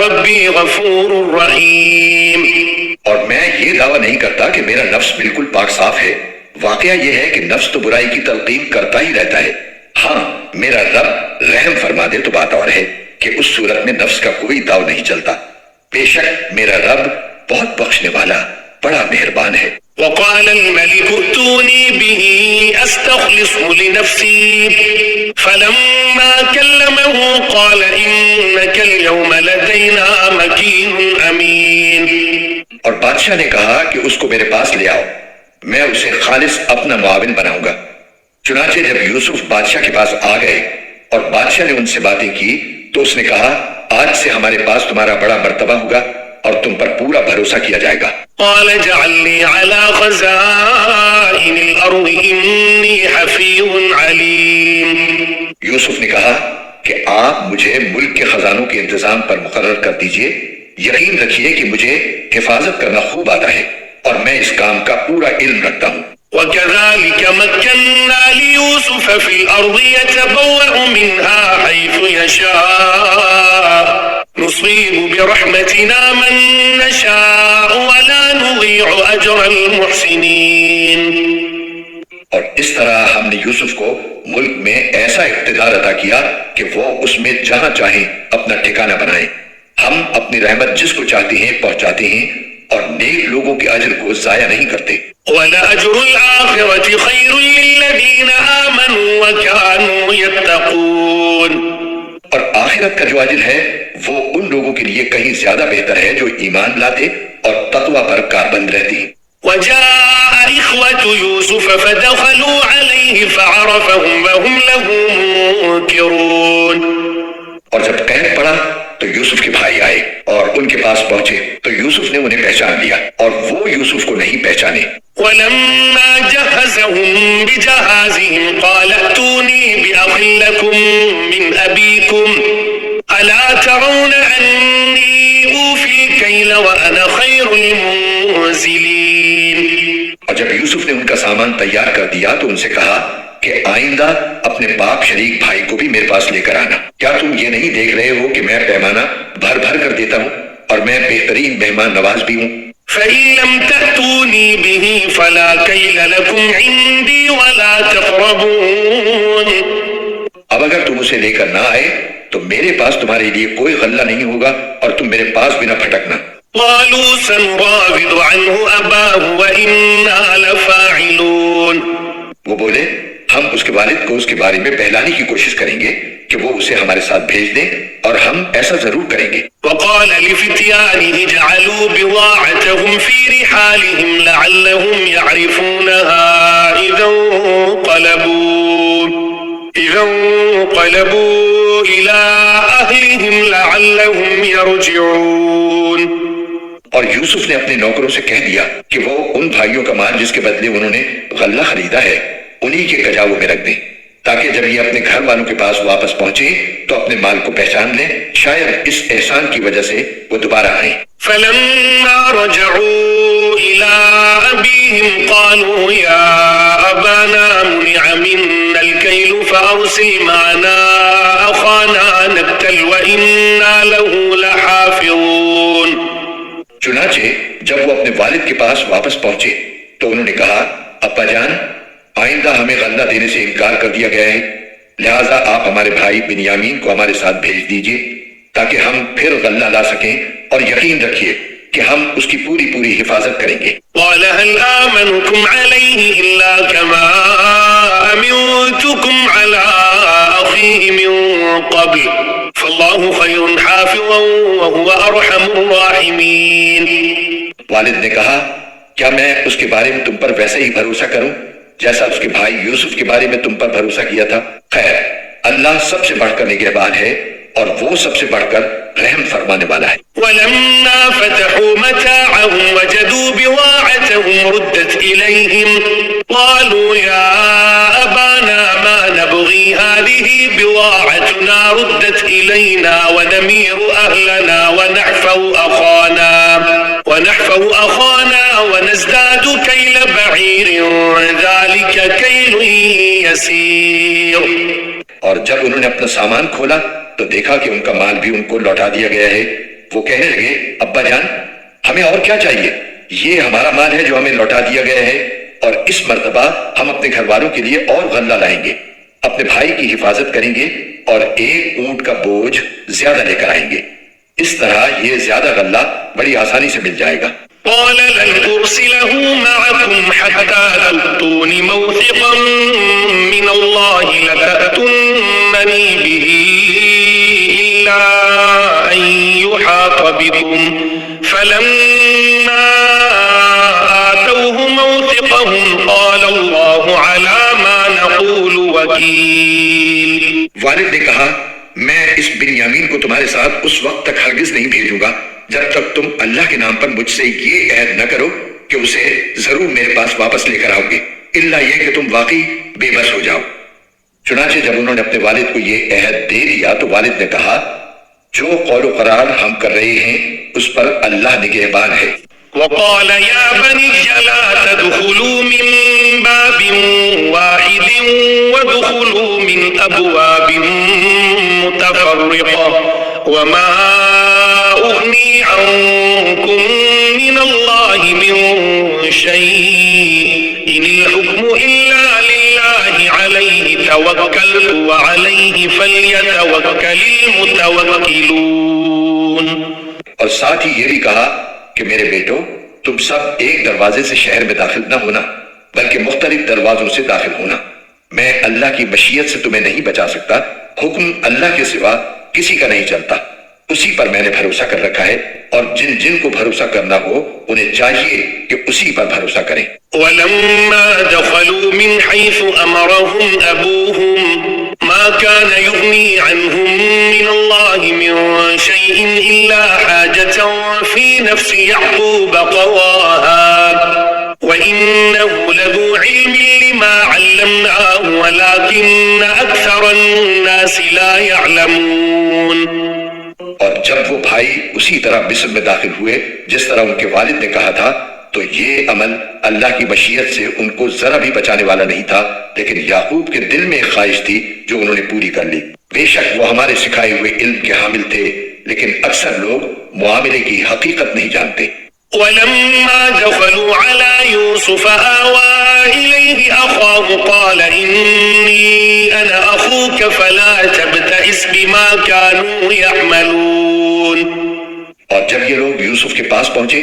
ربي غفور رحيم. اور میں یہ دعویٰ نہیں کرتا کہ میرا نفس بالکل پاک صاف ہے. واقعہ یہ ہے کہ نفس تو برائی کی تلقین کرتا ہی رہتا ہے. ہاں میرا رب رحم فرما دے تو بات اور ہے کہ اس صورت میں نفس کا کوئی داؤ نہیں چلتا. بے شک میرا رب بہت بخشنے والا بڑا مہربان ہے. وقال الملك ائتوني به استخلصه لنفسي فلما كلمه قال انك اليوم لدينا مكين امين. اور بادشاہ نے کہا کہ اس کو میرے پاس لے آؤ، میں اسے خالص اپنا معاون بناؤں گا. چنانچہ جب یوسف بادشاہ کے پاس آ گئے اور بادشاہ نے ان سے باتیں کی تو اس نے کہا آج سے ہمارے پاس تمہارا بڑا مرتبہ ہوگا اور تم پر پورا بھروسہ کیا جائے گا. قال اجعلني على خزائن الارض اني حفيظ عليم. یوسف نے کہا کہ آپ مجھے ملک کے خزانوں کے انتظام پر مقرر کر دیجئے. یقین رکھیے کہ مجھے حفاظت کرنا خوب آتا ہے اور میں اس کام کا پورا علم رکھتا ہوں. وكذلك مكنا ليوسف في الأرض يتبوأ منها حيث يشاء نصيب برحمتنا من نشاء ولا نضيع أجر المحسنين. اور اس طرح ہم نے یوسف کو ملک میں ایسا اقتدار عطا کیا کہ وہ اس میں جہاں چاہیں اپنا ٹھکانہ بنائیں. ہم اپنی رحمت جس کو چاہتے ہیں پہنچاتے ہیں اور نیک لوگوں کے اجر کو ضائع نہیں کرتے. وَلَأَجْرُ الْآخِرَةِ خَيْرٌ لِّلَّذِينَ آمَنُوا وَكَانُوا يَتَّقُونَ. اور آخرت کا جو اجر ہے وہ ان لوگوں کے لیے کہیں زیادہ بہتر ہے جو ایمان لاتے اور تقوی پر کاربند رہتے ہیں. وَجَاءَ إِخْوَةُ يُوسُفَ فَدَخَلُوا عَلَيْهِ فَعَرَفَهُمْ وَهُمْ لَهُ مُنكِرُونَ. اور جب قید پڑا تو یوسف کے بھائی آئے اور ان کے پاس پہنچے تو یوسف نے انہیں پہچان لیا اور وہ یوسف کو نہیں پہچانے. وَلَمَّا جَهَّزَهُم بِجَهَازِهِمْ قَالَ ائْتُونِي بِأَخٍ لَّكُم مِّنْ أَبِيكُمْ أَلَا ترون أني أوفي الكيل وأنا خير المنزلين. اور جب یوسف نے ان کا سامان تیار کر دیا تو ان سے کہا کہ آئندہ اپنے باپ شریک بھائی کو بھی میرے پاس لے کر آنا. کیا تم یہ نہیں دیکھ رہے ہو کہ میں پیمانہ بھر بھر کر دیتا ہوں اور میں بہترین مہمان نواز بھی ہوں؟ فإن لم تأتوني به فلا كيل لكم عندي ولا تقربون. اب اگر تم اسے لے کر نہ آئے تو میرے پاس تمہارے لیے کوئی غلہ نہیں ہوگا اور تم میرے پاس بھی نہ پھٹکنا. قالوا سنراود عنه أباه وإنا لفاعلون. وہ بولے ہم اس کے والد کو اس کے بارے میں بہلانے کی کوشش کریں گے کہ وہ اسے ہمارے ساتھ بھیج دیں اور ہم ایسا ضرور کریں گے. وقال لفتيانه اجعلوا بضاعتهم في رحالهم لعلهم يعرفونها إذا انقلبوا إلى أهلهم لعلهم يرجعون. اور یوسف نے اپنے نوکروں سے کہہ دیا کہ وہ ان بھائیوں کا مال جس کے بدلے انہوں نے غلہ خریدا ہے انہی کے کجاووں میں رکھ دیں تاکہ جب یہ اپنے گھر والوں کے پاس واپس پہنچے تو اپنے مال کو پہچان لیں، شاید اس احسان کی وجہ سے وہ دوبارہ آئیں. فلما رجعوا إلى أبيهم قالوا يا أبانا منع منا الكيل فأرسل معنا أخانا نكتل وإنا له لحافظون. چنانچہ جب وہ اپنے والد کے پاس واپس پہنچے تو انہوں نے کہا ابا جان آئندہ ہمیں غلہ دینے سے انکار کر دیا گیا ہے، لہٰذا آپ ہمارے بھائی بنیامین کو ہمارے ساتھ بھیج دیجئے تاکہ ہم پھر غلہ لا سکیں اور یقین رکھیے کہ ہم اس کی پوری پوری حفاظت کریں گے. قال هل آمنكم عليه إلا كما أمنتكم على أخيه من قبل فالله خير حافظا وهو أرحم الراحمين. والد نے کہا کیا میں اس کے بارے میں تم پر ویسے ہی بھروسہ کروں جیسا اس کے بھائی یوسف کے بارے میں تم پر بھروسہ کیا تھا؟ خیر اللہ سب سے بڑھ کر نگہبان ہے اور وہ سب سے بڑھ کر رحم فرمانے والا ہے. ولما فتحوا متاعهم وجدوا بضاعتهم ردت إليهم قالوا يا أبانا ما نبغي هذه بضاعتنا ردت إلينا ونمير أهلنا ونحفظ أخانا ونزداد كيل بعير ذلك كيل يسير. اور جب انہوں نے اپنا سامان کھولا تو دیکھا کہ ان کا مال بھی ان کو لوٹا دیا گیا ہے. وہ کہنے لگے ابا جان ہمیں اور کیا چاہیے، یہ ہمارا مال ہے جو ہمیں لوٹا دیا گیا ہے اور اس مرتبہ ہم اپنے گھر والوں کے لیے اور غلہ لائیں گے، اپنے بھائی کی حفاظت کریں گے اور ایک اونٹ کا بوجھ زیادہ لے کر آئیں گے. اس طرح یہ زیادہ غلہ بڑی آسانی سے مل جائے گا. قال لن أرسله معكم حتى تؤتون موثقا من الله لتأتونني به إلا أن يحاط بكم فلما آتوه موثقهم قال الله على ما نقول وكيل. والد نے کہا میں اس بنیامین کو تمہارے ساتھ اس وقت تک ہرگز نہیں بھیجوں گا جب تک تم اللہ کے نام پر مجھ سے یہ عہد نہ کرو کہ اسے ضرور میرے پاس واپس لے کر آؤ گے، الا یہ کہ تم واقعی بے بس ہو جاؤ. چنانچہ جب انہوں نے اپنے والد کو یہ عہد دے دیا تو والد نے کہا جو قول و قرار ہم کر رہے ہیں اس پر اللہ نگہبان ہے. وقال يا بني لا تدخلوا من باب واحد وادخلوا من أبواب متفرقة وما أغني عنكم من الله من شيء إن الحكم إلا لله عليه توكلت وعليه فليتوكل المتوكلون. اور ساتھ ہی یہ بھی کہا کہ میرے بیٹو تم سب ایک دروازے سے شہر میں داخل نہ ہونا بلکہ مختلف دروازوں سے داخل ہونا. میں اللہ کی مشیت سے تمہیں نہیں بچا سکتا، حکم اللہ کے سوا کسی کا نہیں چلتا، اسی پر میں نے بھروسہ کر رکھا ہے اور جن جن کو بھروسہ کرنا ہو انہیں چاہیے کہ اسی پر بھروسہ کریں. ولما دخلوا من حيث أمرهم أبوهم ما كان يغني عنهم من الله من شيء إلا حاجة في نفس يعقوب قضاها وإنه لذو علم لما علمناه ولكن أكثر الناس لا يعلمون. جب وہ بھائی اسی طرح مصر میں داخل ہوئے جس طرح ان کے والد نے کہا تھا، تو یہ عمل اللہ کی مشیت سے ان کو ذرا بھی بچانے والا نہیں تھا، لیکن یعقوب کے دل میں ایک خواہش تھی جو انہوں نے پوری کر لی۔ بے شک وہ ہمارے سکھائے ہوئے علم کے حامل تھے، لیکن اکثر لوگ معاملے کی حقیقت نہیں جانتے۔ ولما دخلوا على يوسف آوى إليه أخاه قال إني أنا أخوك فلا تبتئس بما كانوا يعملون۔ اور جب یہ لوگ یوسف کے پاس پہنچے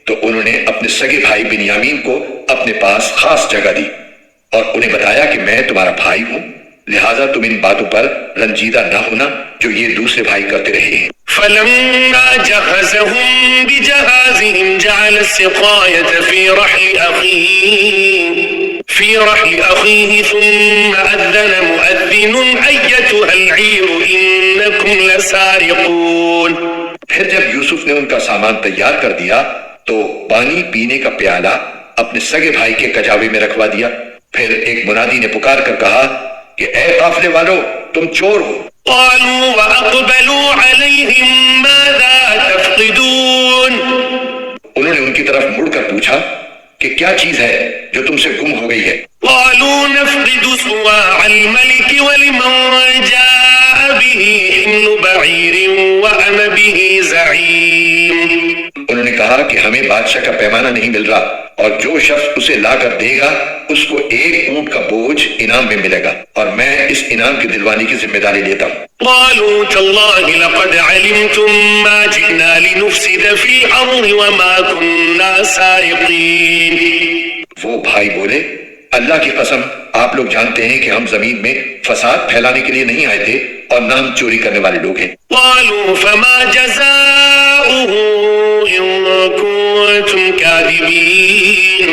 تو انہوں نے اپنے سگے بھائی بنیامین کو اپنے پاس خاص جگہ دی اور انہیں بتایا کہ میں تمہارا بھائی ہوں، لہٰذا تم ان باتوں پر رنجیدہ نہ ہونا جو یہ دوسرے بھائی کرتے رہے ہیں۔ فلما جهزهم بجهازهم جعل السقاية في رحل أخيه ثم أذن مؤذن أيتها العير إنكم لسارقون۔ پھر جب یوسف نے ان کا سامان تیار کر دیا تو پانی پینے کا پیالہ اپنے سگے بھائی کے کجاوے میں رکھوا دیا۔ پھر ایک منادی نے پکار کر کہا کہ اے قافلے والو، تم چور ہو۔ قالوا وأقبلوا عليهم ماذا تفقدون۔ انہوں نے ان کی طرف مڑ کر پوچھا کہ کیا چیز ہے جو تم سے گم ہو گئی ہے؟ قالوا نفقد صواع الملك ولمن جاء به حمل بعير وأنا به زعيم۔ انہوں نے کہا کہ ہمیں بادشاہ کا پیمانہ نہیں مل رہا اور جو شخص اسے لا کر دے گا اس کو ایک اونٹ کا بوجھ انعام میں ملے گا اور میں اس انعام کی دلوانی کی ذمہ داری لیتا ہوں۔ قالوا تالله لقد علمتم ما جئنا لنفسد في الأرض وما كنا سارقين۔ وہ بھائی بولے اللہ کی قسم آپ لوگ جانتے ہیں کہ ہم زمین میں فساد پھیلانے کے لیے نہیں آئے تھے اور نہ ہم چوری کرنے والے لوگ ہیں۔ قالوا فما جزاؤه إن كنتم كاذبين۔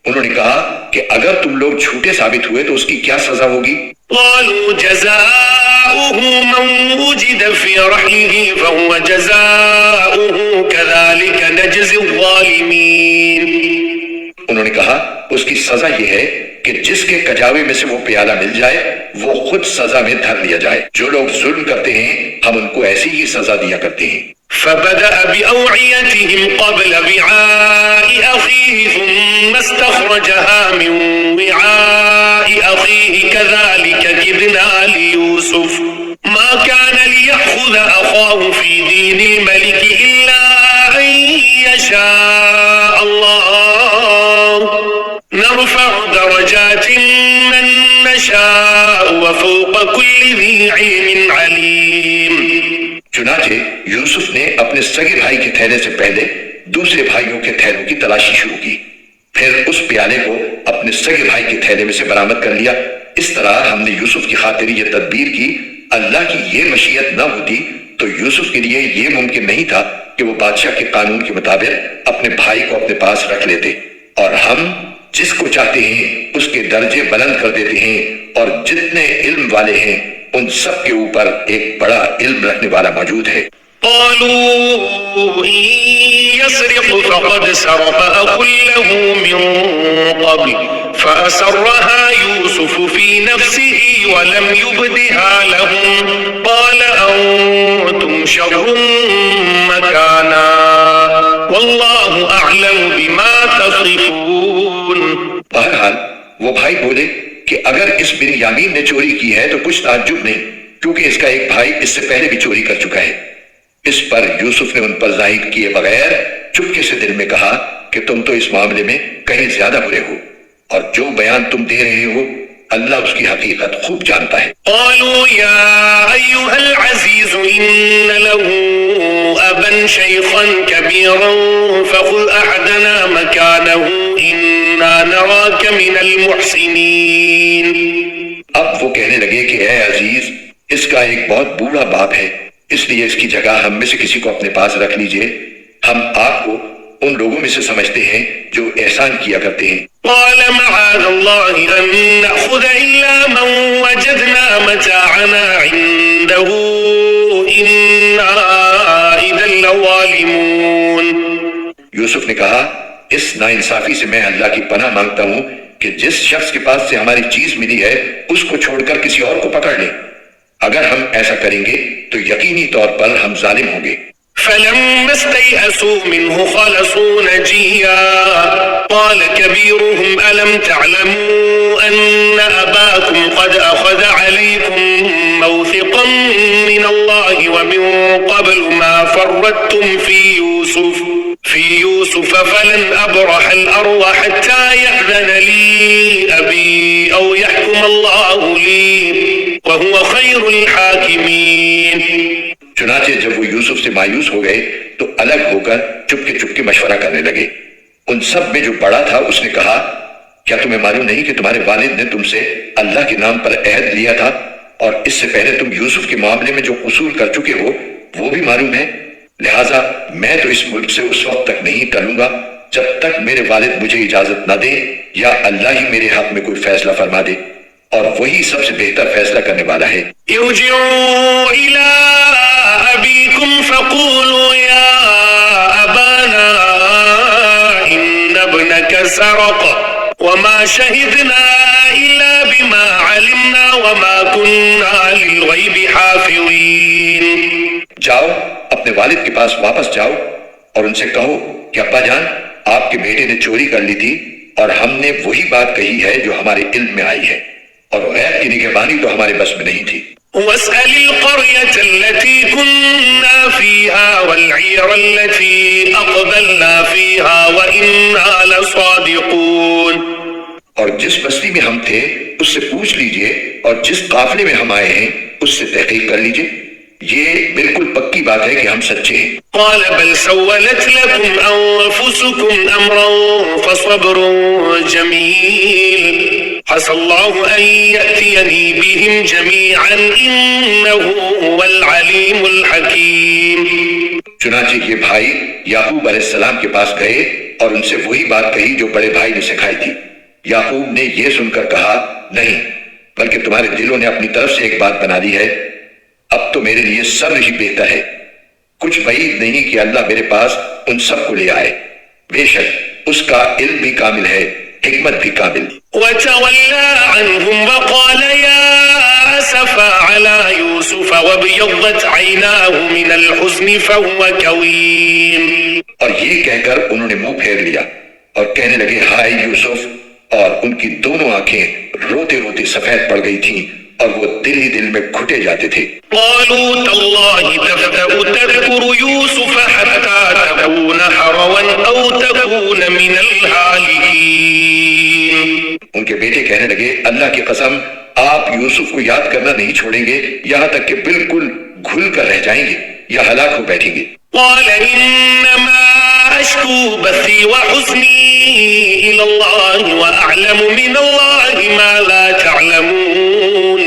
انہوں نے کہا کہ اگر تم لوگ جھوٹے ثابت ہوئے تو اس کی کیا سزا ہوگی؟ قالوا جزاؤه من وجد في رحله فهو جزاؤه كذلك نجزي الظالمين۔ انہوں نے کہا اس کی سزا یہ ہے کہ جس کے کجاوے میں سے وہ پیالہ مل جائے وہ خود سزا میں دھر لیا جائے۔ جو لوگ ظلم کرتے ہیں ہم ان کو ایسی ہی سزا دیا کرتے ہیں۔ فبدأ بأوعيتهم قبل وعاء أخيه ثم استخرجها من وعاء أخيه كذلك كدنا ليوسف ما كان ليأخذ أخاه في دين الملك إلا أن يشاء الله نرفع درجات من نشاء وفوق كل ذي علم عليم۔ چنانچہ یوسف نے اپنے سگے بھائی کے تھیلے سے پہلے دوسرے بھائیوں کے تھیلوں کی تلاشی شروع کی، پھر اس پیالے کو اپنے سگے بھائی کے تھیلے میں سے برآمد کر لیا۔ اس طرح ہم نے یوسف کی خاطر یہ تدبیر کی، اللہ کی یہ مشیت نہ ہوتی تو یوسف کے لیے یہ ممکن نہیں تھا کہ وہ بادشاہ کے قانون کے مطابق اپنے بھائی کو اپنے پاس رکھ لیتے، اور ہم جس کو چاہتے ہیں اس کے درجے بلند کر دیتے ہیں، اور جتنے علم والے ہیں ان سب کے اوپر ایک بڑا علم رکھنے والا موجود ہے۔ قالوا إن يسرق فقد سرق أخ له من قبل فأسرها يوسف في نفسه ولم يبدها لهم قال أنتم شر مكانا والله أعلم بما تصفون۔ بہرحال وہ بھائی بولے کہ اگر اس بنیامین نے چوری کی ہے تو کچھ تعجب نہیں، کیونکہ اس کا ایک بھائی اس سے پہلے بھی چوری کر چکا ہے۔ اس پر یوسف نے ان پر ظاہر کیے بغیر چپکے سے دل میں کہا کہ تم تو اس معاملے میں کہیں زیادہ برے ہو، اور جو بیان تم دے رہے ہو اللہ اس کی حقیقت خوب جانتا ہے۔ قالوا يا أيها العزيز إن له أبا شيخا كبيرا فخذ أحدنا مكانه إنا نراك من المحسنين۔ اب وہ کہنے لگے کہ اے عزیز، اس کا ایک بہت بوڑھا باپ ہے، اس لیے اس کی جگہ ہم میں سے کسی کو اپنے پاس رکھ لیجئے، ہم آپ کو ان لوگوں میں سے سمجھتے ہیں جو احسان کیا کرتے ہیں۔ قال معاذ الله أن نأخذ إلا من وجدنا متاعنا عنده إنا إذا لظالمون۔ یوسف نے کہا اس ناانصافی سے میں اللہ کی پناہ مانگتا ہوں کہ جس شخص کے پاس سے ہماری چیز ملی ہے اس کو چھوڑ کر کسی اور کو پکڑ لیں، اگر ہم ایسا کریں گے تو یقینی طور پر ہم ظالم ہوں گے۔ فلما استيئسوا منه خلصوا نجيا قال كبيرهم ألم تعلموا أن أباكم قد أخذ عليكم موثقا من الله ومن قبل ما فرطتم في يوسف فلن أبرح الأرض حتى يأذن لي أبي أو يحكم الله لي وهو خير الحاكمين۔ چنانچہ جب وہ یوسف سے مایوس ہو گئے تو الگ ہو کر چپکے مشورہ کرنے لگے۔ ان سب میں جو بڑا تھا اس نے کہا، کیا تمہیں معلوم نہیں کہ تمہارے والد نے تم سے اللہ کے نام پر عہد لیا تھا اور اس سے پہلے تم یوسف کے معاملے میں جو قصور کر چکے ہو وہ بھی معلوم ہے؟ لہٰذا میں تو اس ملک سے اس وقت تک نہیں ٹلوں گا جب تک میرے والد مجھے اجازت نہ دے یا اللہ ہی میرے حق میں کوئی فیصلہ فرما دے، اور وہی سب سے بہتر فیصلہ کرنے والا ہے۔ ارجعوا إلى أبيكم فقولوا يا أبانا إن ابنك سرق وما شهدنا إلا بما علمنا وما كنا للغيب حافظين۔ جاؤ اپنے والد کے پاس واپس جاؤ اور ان سے کہو کہ ابا جان، آپ کے بیٹے نے چوری کر لی تھی اور ہم نے وہی بات کہی ہے جو ہمارے علم میں آئی ہے، اور غیب کی نگہبانی تو ہمارے بس میں نہیں تھی۔ واسأل القرية التي كنا فيها والعير التي أقبلنا فيها وإنا لصادقون۔ اور جس بستی میں ہم تھے اس سے پوچھ لیجئے، اور جس قافلے میں ہم آئے ہیں اس سے تحقیق کر لیجئے، یہ بالکل پکی بات ہے کہ ہم سچے ہیں۔ قال بل سولت لكم أنفسكم أمرا فصبر جميل عسى الله أن يأتيني بهم جميعا إنه هو العليم الحكيم۔ چنانچہ یہ بھائی یعقوب علیہ السلام کے پاس گئے اور ان سے وہی بات کہی جو بڑے بھائی نے سکھائی تھی۔ یعقوب نے یہ سن کر کہا، نہیں بلکہ تمہارے دلوں نے اپنی طرف سے ایک بات بنا دی ہے، اب تو میرے لیے صبر ہی بہتر ہے، کچھ بعید نہیں کہ اللہ میرے پاس ان سب کو لے آئے، بے شک اس کا علم بھی کامل ہے، حکمت بھی کامل۔ وتولى عنهم وقال يا أسفا على يوسف وابيضت عيناه من الحزن فهو كظيم۔ اور یہ کہہ کر انہوں نے منہ پھیر لیا اور کہنے لگے، ہائے یوسف، اور ان کی دونوں آنکھیں روتے روتے سفید پڑ گئی تھیں اور وہ دل ہی دل میں گھٹے جاتے تھے۔ قالوا تالله تفتأ تذكر يوسف حتى تكون حروا أو تكون من الهالكين۔ ان کے بیٹے کہنے لگے، اللہ کی قسم آپ یوسف کو یاد کرنا نہیں چھوڑیں گے یہاں تک کہ بالکل گھل کر رہ جائیں گے یا ہلاک ہو بیٹھیں گے۔ قال انما اشكو بثي وحزني الى الله واعلم من الله ما لا تعلمون۔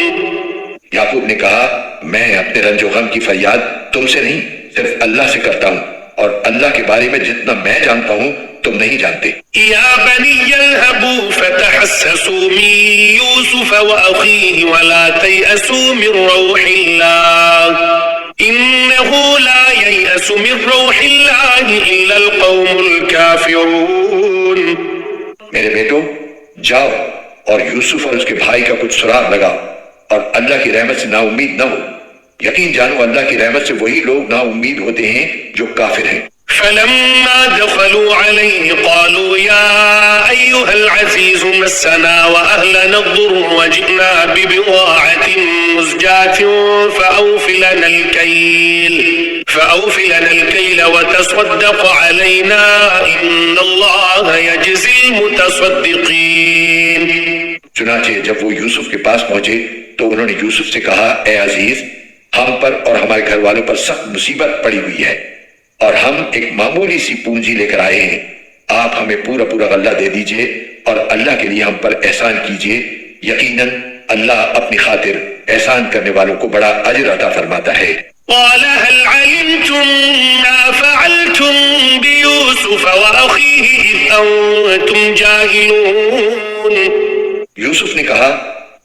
یعقوب نے کہا، میں اپنے رنج و غم کی فریاد تم سے نہیں صرف اللہ سے کرتا ہوں، اور اللہ کے بارے میں جتنا میں جانتا ہوں تم نہیں جانتے۔ یا بنی اذهبوا فتحسسوا من يوسف واخيه ولا تيأسوا من روح الله انه لا ييأس من روح الله الا القوم الكافرون۔ میرے بیٹو، جاؤ اور یوسف اور اس کے بھائی کا کچھ سراغ لگاؤ اور اللہ کی رحمت سے نا امید نہ ہو، یقین جانو اللہ کی رحمت سے وہی لوگ نا امید ہوتے ہیں جو کافر ہیں۔ فلما دخلوا عليه قالوا يا أيها العزيز مسنا وأهلنا الضر وجئنا ببضاعة مزجاة فأوف لنا الكيل وتصدق علينا إن الله يجزي المتصدقين۔ چنانچہ جب وہ یوسف کے پاس پہنچے تو انہوں نے یوسف سے کہا، اے عزیز، ہم پر اور ہمارے گھر والوں پر سخت مصیبت پڑی ہوئی ہے اور ہم ایک معمولی سی پونجی لے کر آئے ہیں، آپ ہمیں پورا غلہ دے دیجئے اور اللہ کے لیے ہم پر احسان کیجئے، یقیناً اللہ اپنی خاطر احسان کرنے والوں کو بڑا اجر عطا فرماتا ہے۔ قال هل علمتم ما فعلتم بيوسف وأخيه إذ أنتم جاهلون۔ یوسف نے کہا،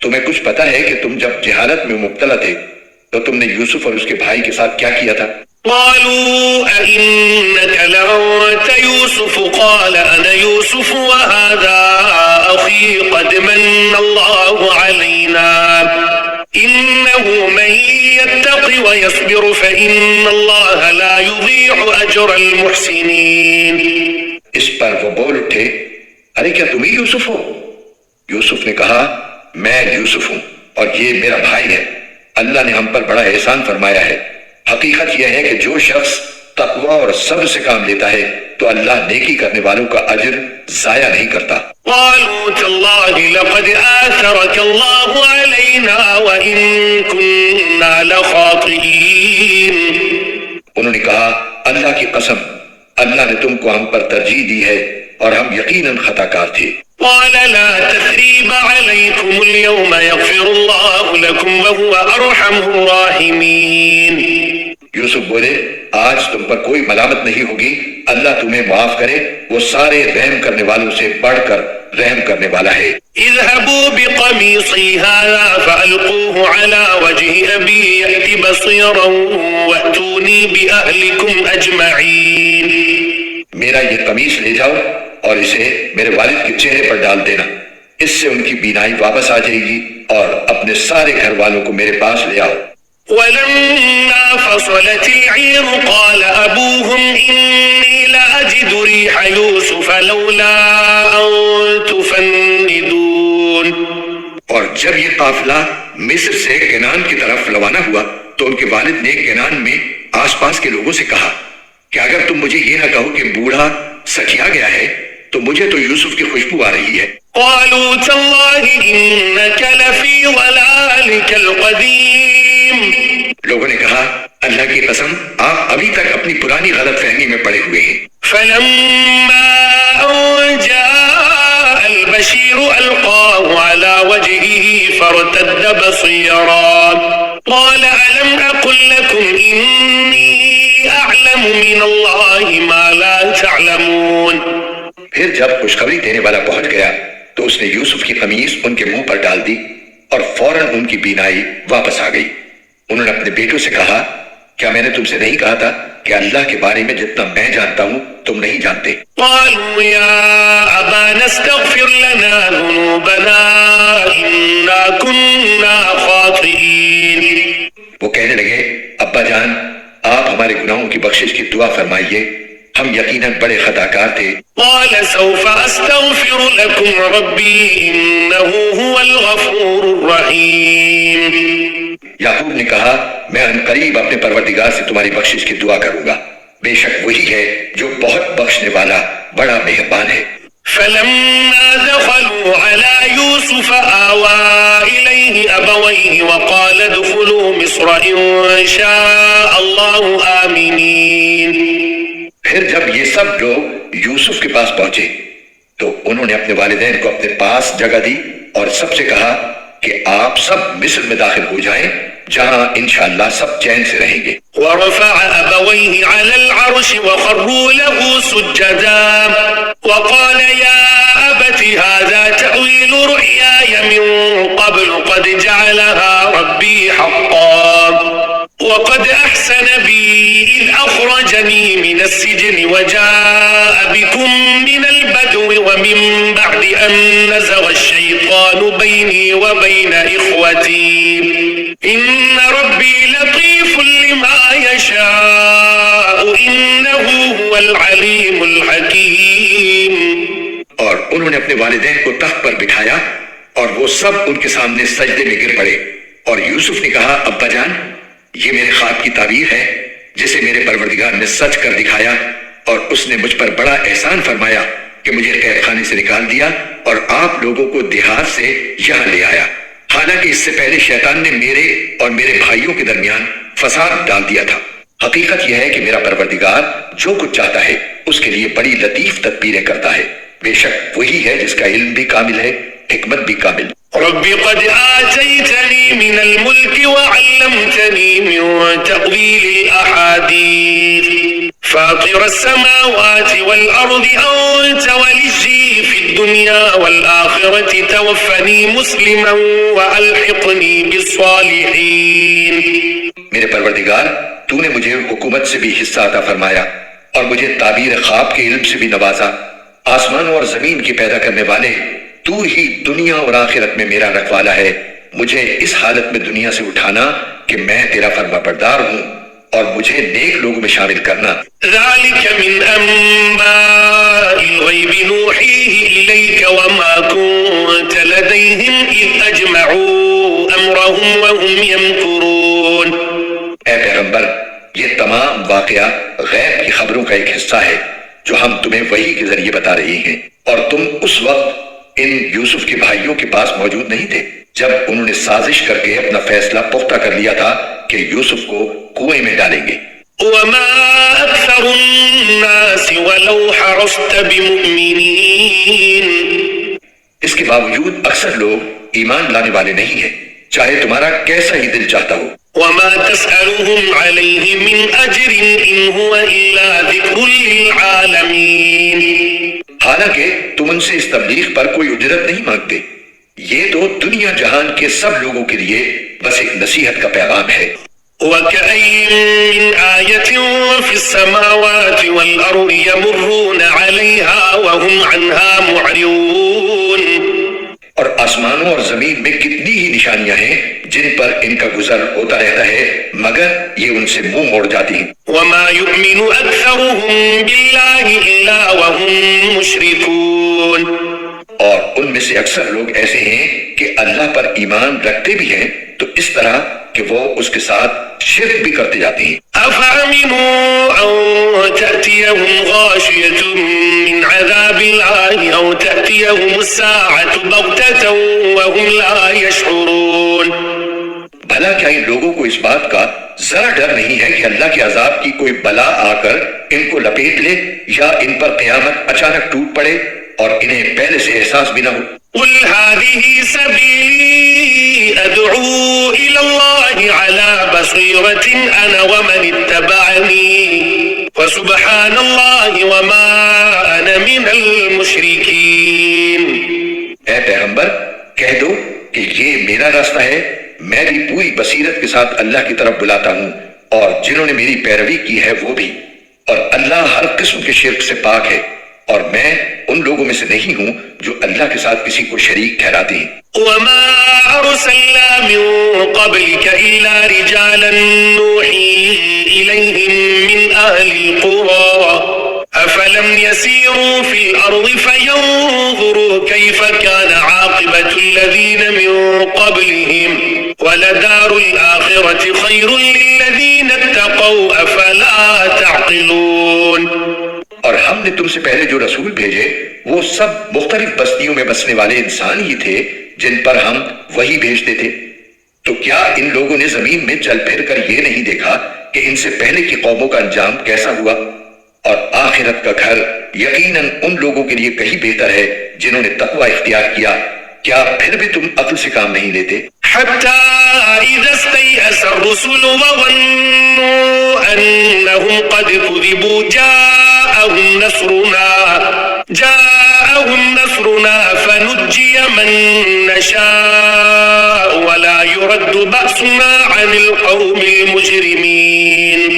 تمہیں کچھ پتا ہے کہ تم جب جہالت میں مبتلا تھے تو تم نے یوسف اور اس کے بھائی کے ساتھ کیا کیا تھا؟ قالوا أئنك لأنت يوسف قال أنا يوسف وهذا أخي قد من الله علينا إنه من يتق ويصبر فإن الله لا يضيع أجر المحسنين. اس پر وہ بول اٹھے، ارے کیا تم ہی یوسف ہو؟ یوسف نے کہا، میں یوسف ہوں اور یہ میرا بھائی ہے، اللہ نے ہم پر بڑا احسان فرمایا ہے۔ حقیقت یہ ہے کہ جو شخص تقوی اور صبر سے کام لیتا ہے تو اللہ نیکی کرنے والوں کا اجر ضائع نہیں کرتا۔ قالوا تالله لقد آثرك الله علينا وإن كنا لخاطئين. انہوں نے کہا، اللہ کی قسم، اللہ نے تم کو ہم پر ترجیح دی ہے اور ہم یقیناً خطا کار تھے۔ قال لا تثريب عليكم اليوم يغفر الله لكم وهو أرحم الراحمين. یوسف بولے، آج تم پر کوئی ملامت نہیں ہوگی، اللہ تمہیں معاف کرے، وہ سارے رحم کرنے والوں سے بڑھ کر رحم کرنے والا ہے۔ اذهبوا بقميصي هذا فألقوه على وجه أبي يأت بصيرا وأتوني بأهلكم أجمعين. میرا یہ قمیص لے جاؤ اور اسے میرے والد کے چہرے پر ڈال دینا، اس سے ان کی بینائی واپس آ جائے گی، اور اپنے سارے گھر والوں کو میرے پاس لے آؤ۔ ولما فصلت العير قال أبوهم إني لأجد ريح يوسف لولا أن تفندون. اور جب یہ قافلہ مصر سے کینان کی طرف روانہ ہوا تو ان کے والد نے کینان میں آس پاس کے لوگوں سے کہا کہ اگر تم مجھے یہ نہ کہو کہ بوڑھا سکھیا گیا ہے تو مجھے تو یوسف کی خوشبو آ رہی ہے۔ قالوا تالله إنك لفي ضلالك القديم. لوگوں نے کہا، اللہ کی قسم، آپ ابھی تک اپنی پرانی غلط فہمی میں پڑے ہوئے ہیں۔ فلما أن جاء البشير ألقاه على وجهه فارتد بصيرا قال ألم أقل لكم إني أعلم من الله ما لا تعلمون. پھر جب خوشخبری دینے والا پہنچ گیا تو اس نے یوسف کی قمیص ان کے منہ پر ڈال دی اور فوراً ان کی بینائی واپس آ گئی۔ انہوں نے اپنے بیٹوں سے کہا، کیا میں نے تم سے نہیں کہا تھا کہ اللہ کے بارے میں جتنا میں جانتا ہوں تم نہیں جانتے؟ قالوا يا أبانا استغفر لنا ذنوبنا إنا كنا خاطئين. وہ کہنے لگے، ابا جان، آپ ہمارے گناہوں کی بخشش کی دعا فرمائیے، ہم یقیناً بڑے خطا کار تھے۔ قال سوف أستغفر لكم ربي إنه هو الغفور الرحيم. یعقوب نے کہا، میں عنقریب اپنے پروردگار سے تمہاری بخشش کی دعا کروں گا، بے شک وہی ہے جو بہت بخشنے والا بڑا مہربان ہے۔ فلما دخلوا على يوسف آوى إليه أبويه وقال ادخلوا مصر إن شاء الله آمنين. پھر جب یہ سب لوگ یوسف کے پاس پہنچے تو انہوں نے اپنے والدین کو اپنے پاس جگہ دی اور سب سے کہا کہ آپ سب مصر میں داخل ہو جائیں جہاں انشاءاللہ سب چین سے رہیں گے۔ ورفع أبويه على العرش وخروا له سجدا وقال يا أبت هذا تأويل رؤياي من قبل قد جعلها ربي حقا وقد أحسن بي إذ أخرجني من السجن وجاء بكم من البدو ومن بعد أن نزغ الشيطان بيني وبين إخوتي إن ربي لطيف لما يشاء إنه هو العليم الحكيم. اور انہوں نے اپنے والدین کو تخت پر بٹھایا اور وہ سب ان کے سامنے سجدے میں گر پڑے، اور یوسف نے کہا، ابا جان، یہ میرے خواب کی تعبیر ہے جسے میرے پروردگار نے سچ کر دکھایا، اور اس نے مجھ پر بڑا احسان فرمایا کہ مجھے قید خانے سے نکال دیا اور آپ لوگوں کو دیہات سے یہاں لے آیا، حالانکہ اس سے پہلے شیطان نے میرے اور میرے بھائیوں کے درمیان فساد ڈال دیا تھا۔ حقیقت یہ ہے کہ میرا پروردگار جو کچھ چاہتا ہے اس کے لیے بڑی لطیف تدبیریں کرتا ہے، بے شک وہی ہے جس کا علم بھی کامل ہے، حکمت بھی کامل۔ رب قد آتيتني من الملك وعلمتني من تأويل الأحاديث فاطر السماوات والأرض أنت وليي في الدنيا والآخرة توفني مسلما وألحقني بالصالحين. میرے پروردگار، تو نے مجھے حکومت سے بھی حصہ عطا فرمایا اور مجھے تعبیر خواب کے علم سے بھی نوازا۔ آسمانوں اور زمین کی پیدا کرنے والے، تو ہی دنیا اور آخرت میں میرا رکھوالا ہے مجھے اس حالت میں دنیا سے اٹھانا کہ میں تیرا فرما بردار ہوں اور مجھے نیک لوگوں میں شامل کرنا۔ ذلك من انباء الغیب نوحیہ الیک وما كنت لدیہم اذ اجمعوا امرهم وهم یمکرون۔ اے پیغمبر، یہ تمام واقعہ غیب کی خبروں کا ایک حصہ ہے جو ہم تمہیں وحی کے ذریعے بتا رہے ہیں، اور تم اس وقت ان یوسف کے بھائیوں کے پاس موجود نہیں تھے جب انہوں نے سازش کر کے اپنا فیصلہ پختہ کر لیا تھا کہ یوسف کو کنویں میں ڈالیں گے۔ وما اکثر الناس ولو حرصت بمؤمنین۔ اس کے باوجود اکثر لوگ ایمان لانے والے نہیں ہیں، چاہے تمہارا کیسا ہی دل چاہتا ہو۔ وما تسألهم عليه من أجر إن هو إلا ذكر للعالمين۔ حالانکہ تم ان سے اس تبلیغ پر کوئی اجرت نہیں مانگتے، یہ تو دنیا جہان کے سب لوگوں کے لیے بس ایک نصیحت کا پیغام ہے۔ وَكَأَيٍّ مِّنْ آيَةٍ فِي السَّمَاوَاتِ وَالْأَرْضِ يَمُرُّونَ عَلَيْهَا وَهُمْ عَنْهَا مُعْرِضُونَ۔ اور آسمانوں اور زمین میں کتنی ہی نشانیاں ہیں جن پر ان کا گزر ہوتا رہتا ہے مگر یہ ان سے منہ موڑ جاتی ہیں۔ وَمَا يُؤْمِنُ أَكْثَرُهُم بِاللَّهِ إِلَّا وَهُم مُّشْرِكُونَ۔ اور ان میں سے اکثر لوگ ایسے ہیں کہ اللہ پر ایمان رکھتے بھی ہیں تو اس طرح کہ وہ اس کے ساتھ شرک بھی کرتے جاتے ہیں۔ أَفَأَمِنُوا أَن تَأْتِيَهُمْ غَاشِيَةٌ مِّنْ عَذَابِ اللَّهِ أَوْ تَأْتِيَهُمُ السَّاعَةُ بَغْتَةً وَهُمْ لَا يَشْعُرُونَ۔ بھلا کیا ان لوگوں کو اس بات کا ذرا ڈر نہیں ہے کہ اللہ کے عذاب کی کوئی بلا آ کر ان کو لپیٹ لے یا ان پر قیامت اچانک ٹوٹ پڑے اور انہیں پہلے سے احساس بھی نہ ہو؟ قُلْ هَٰذِهِ سَبِيلِي أَدْعُو إِلَى اللَّهِ عَلَىٰ بَصِيرَةٍ أَنَا وَمَنِ اتَّبَعَنِي وَسُبْحَانَ اللَّهِ وَمَا أَنَا مِنَ الْمُشْرِكِينَ۔ اے پیغمبر کہہ دو کہ یہ میرا راستہ ہے، میں بھی پوری بصیرت کے ساتھ اللہ کی طرف بلاتا ہوں اور جنہوں نے میری پیروی کی ہے وہ بھی، اور اللہ ہر قسم کے شرک سے پاک ہے اور میں ان لوگوں میں سے نہیں ہوں جو اللہ کے ساتھ کسی کو شریک ٹھہراتے ہیں۔ وَمَا أَرْسَلْنَا مِن قَبْلِكَ إِلَّا رِجَالًا نُّوحِي إِلَيْهِم مِّنْ أَهْلِ الْقُرَىٰ أَفَلَمْ يَسِيرُوا فِي الْأَرْضِ فَيَنظُرُوا كَيْفَ كَانَ عَاقِبَةُ الَّذِينَ مِن قَبْلِهِمْ وَلَدَارُ الْآخِرَةِ خَيْرٌ لِّلَّذِينَ اتَّقَوْا أَفَلَا تَعْقِلُونَ۔ اور ہم نے تم سے پہلے جو رسول بھیجے وہ سب مختلف بستیوں میں بسنے والے انسان ہی تھے جن پر ہم وہی بھیجتے تھے، تو کیا ان لوگوں نے زمین میں چل پھر کر یہ نہیں دیکھا کہ ان سے پہلے کی قوموں کا انجام کیسا ہوا؟ اور آخرت کا گھر یقیناً ان لوگوں کے لیے کہیں بہتر ہے جنہوں نے تقوی اختیار کیا، کیا پھر بھی تم عقل سے کام نہیں لیتے؟ حتى إذا استيأس الرسل وظنوا أنهم قد كذبوا جاءهم نصرنا فنجي من نشاء ولا يرد بأسنا عن القوم المجرمين۔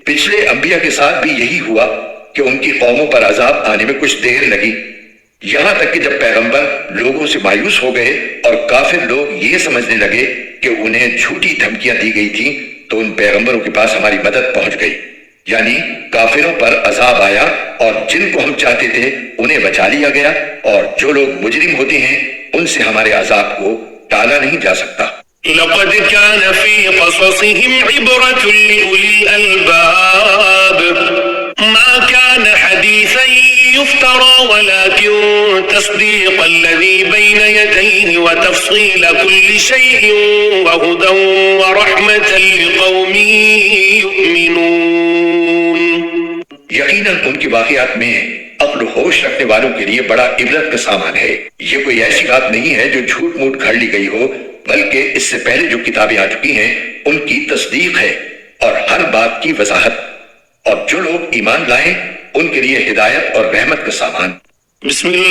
پچھلے انبیاء کے ساتھ بھی یہی ہوا کہ ان کی قوموں پر عذاب آنے میں کچھ دیر لگی، یہاں تک کہ جب پیغمبر لوگوں سے مایوس ہو گئے اور کافر لوگ یہ سمجھنے لگے کہ انہیں جھوٹی دھمکیاں دی گئی تھیں تو ان پیغمبروں کے پاس ہماری مدد پہنچ گئی، یعنی کافروں پر عذاب آیا اور جن کو ہم چاہتے تھے انہیں بچا لیا گیا، اور جو لوگ مجرم ہوتے ہیں ان سے ہمارے عذاب کو ٹالا نہیں جا سکتا۔ لقد كان في قصصهم عبرة لأولي الألباب ما كان حديثا يفترى ولكن تصديق الذي بين يديه وتفصيل كل شيء وهدى ورحمة لقوم يؤمنون۔ یقیناً ان کے واقعات میں عقل و ہوش رکھنے والوں کے لیے بڑا عبرت کا سامان ہے، یہ کوئی ایسی بات نہیں ہے جو جھوٹ موٹ گھڑ لی گئی ہو، بلکہ اس سے پہلے جو کتابیں آ چکی ہیں ان کی تصدیق ہے اور ہر بات کی وضاحت، اور جو لوگ ایمان لائیں ان کے لیے ہدایت اور رحمت کا سامان۔ بسم اللہ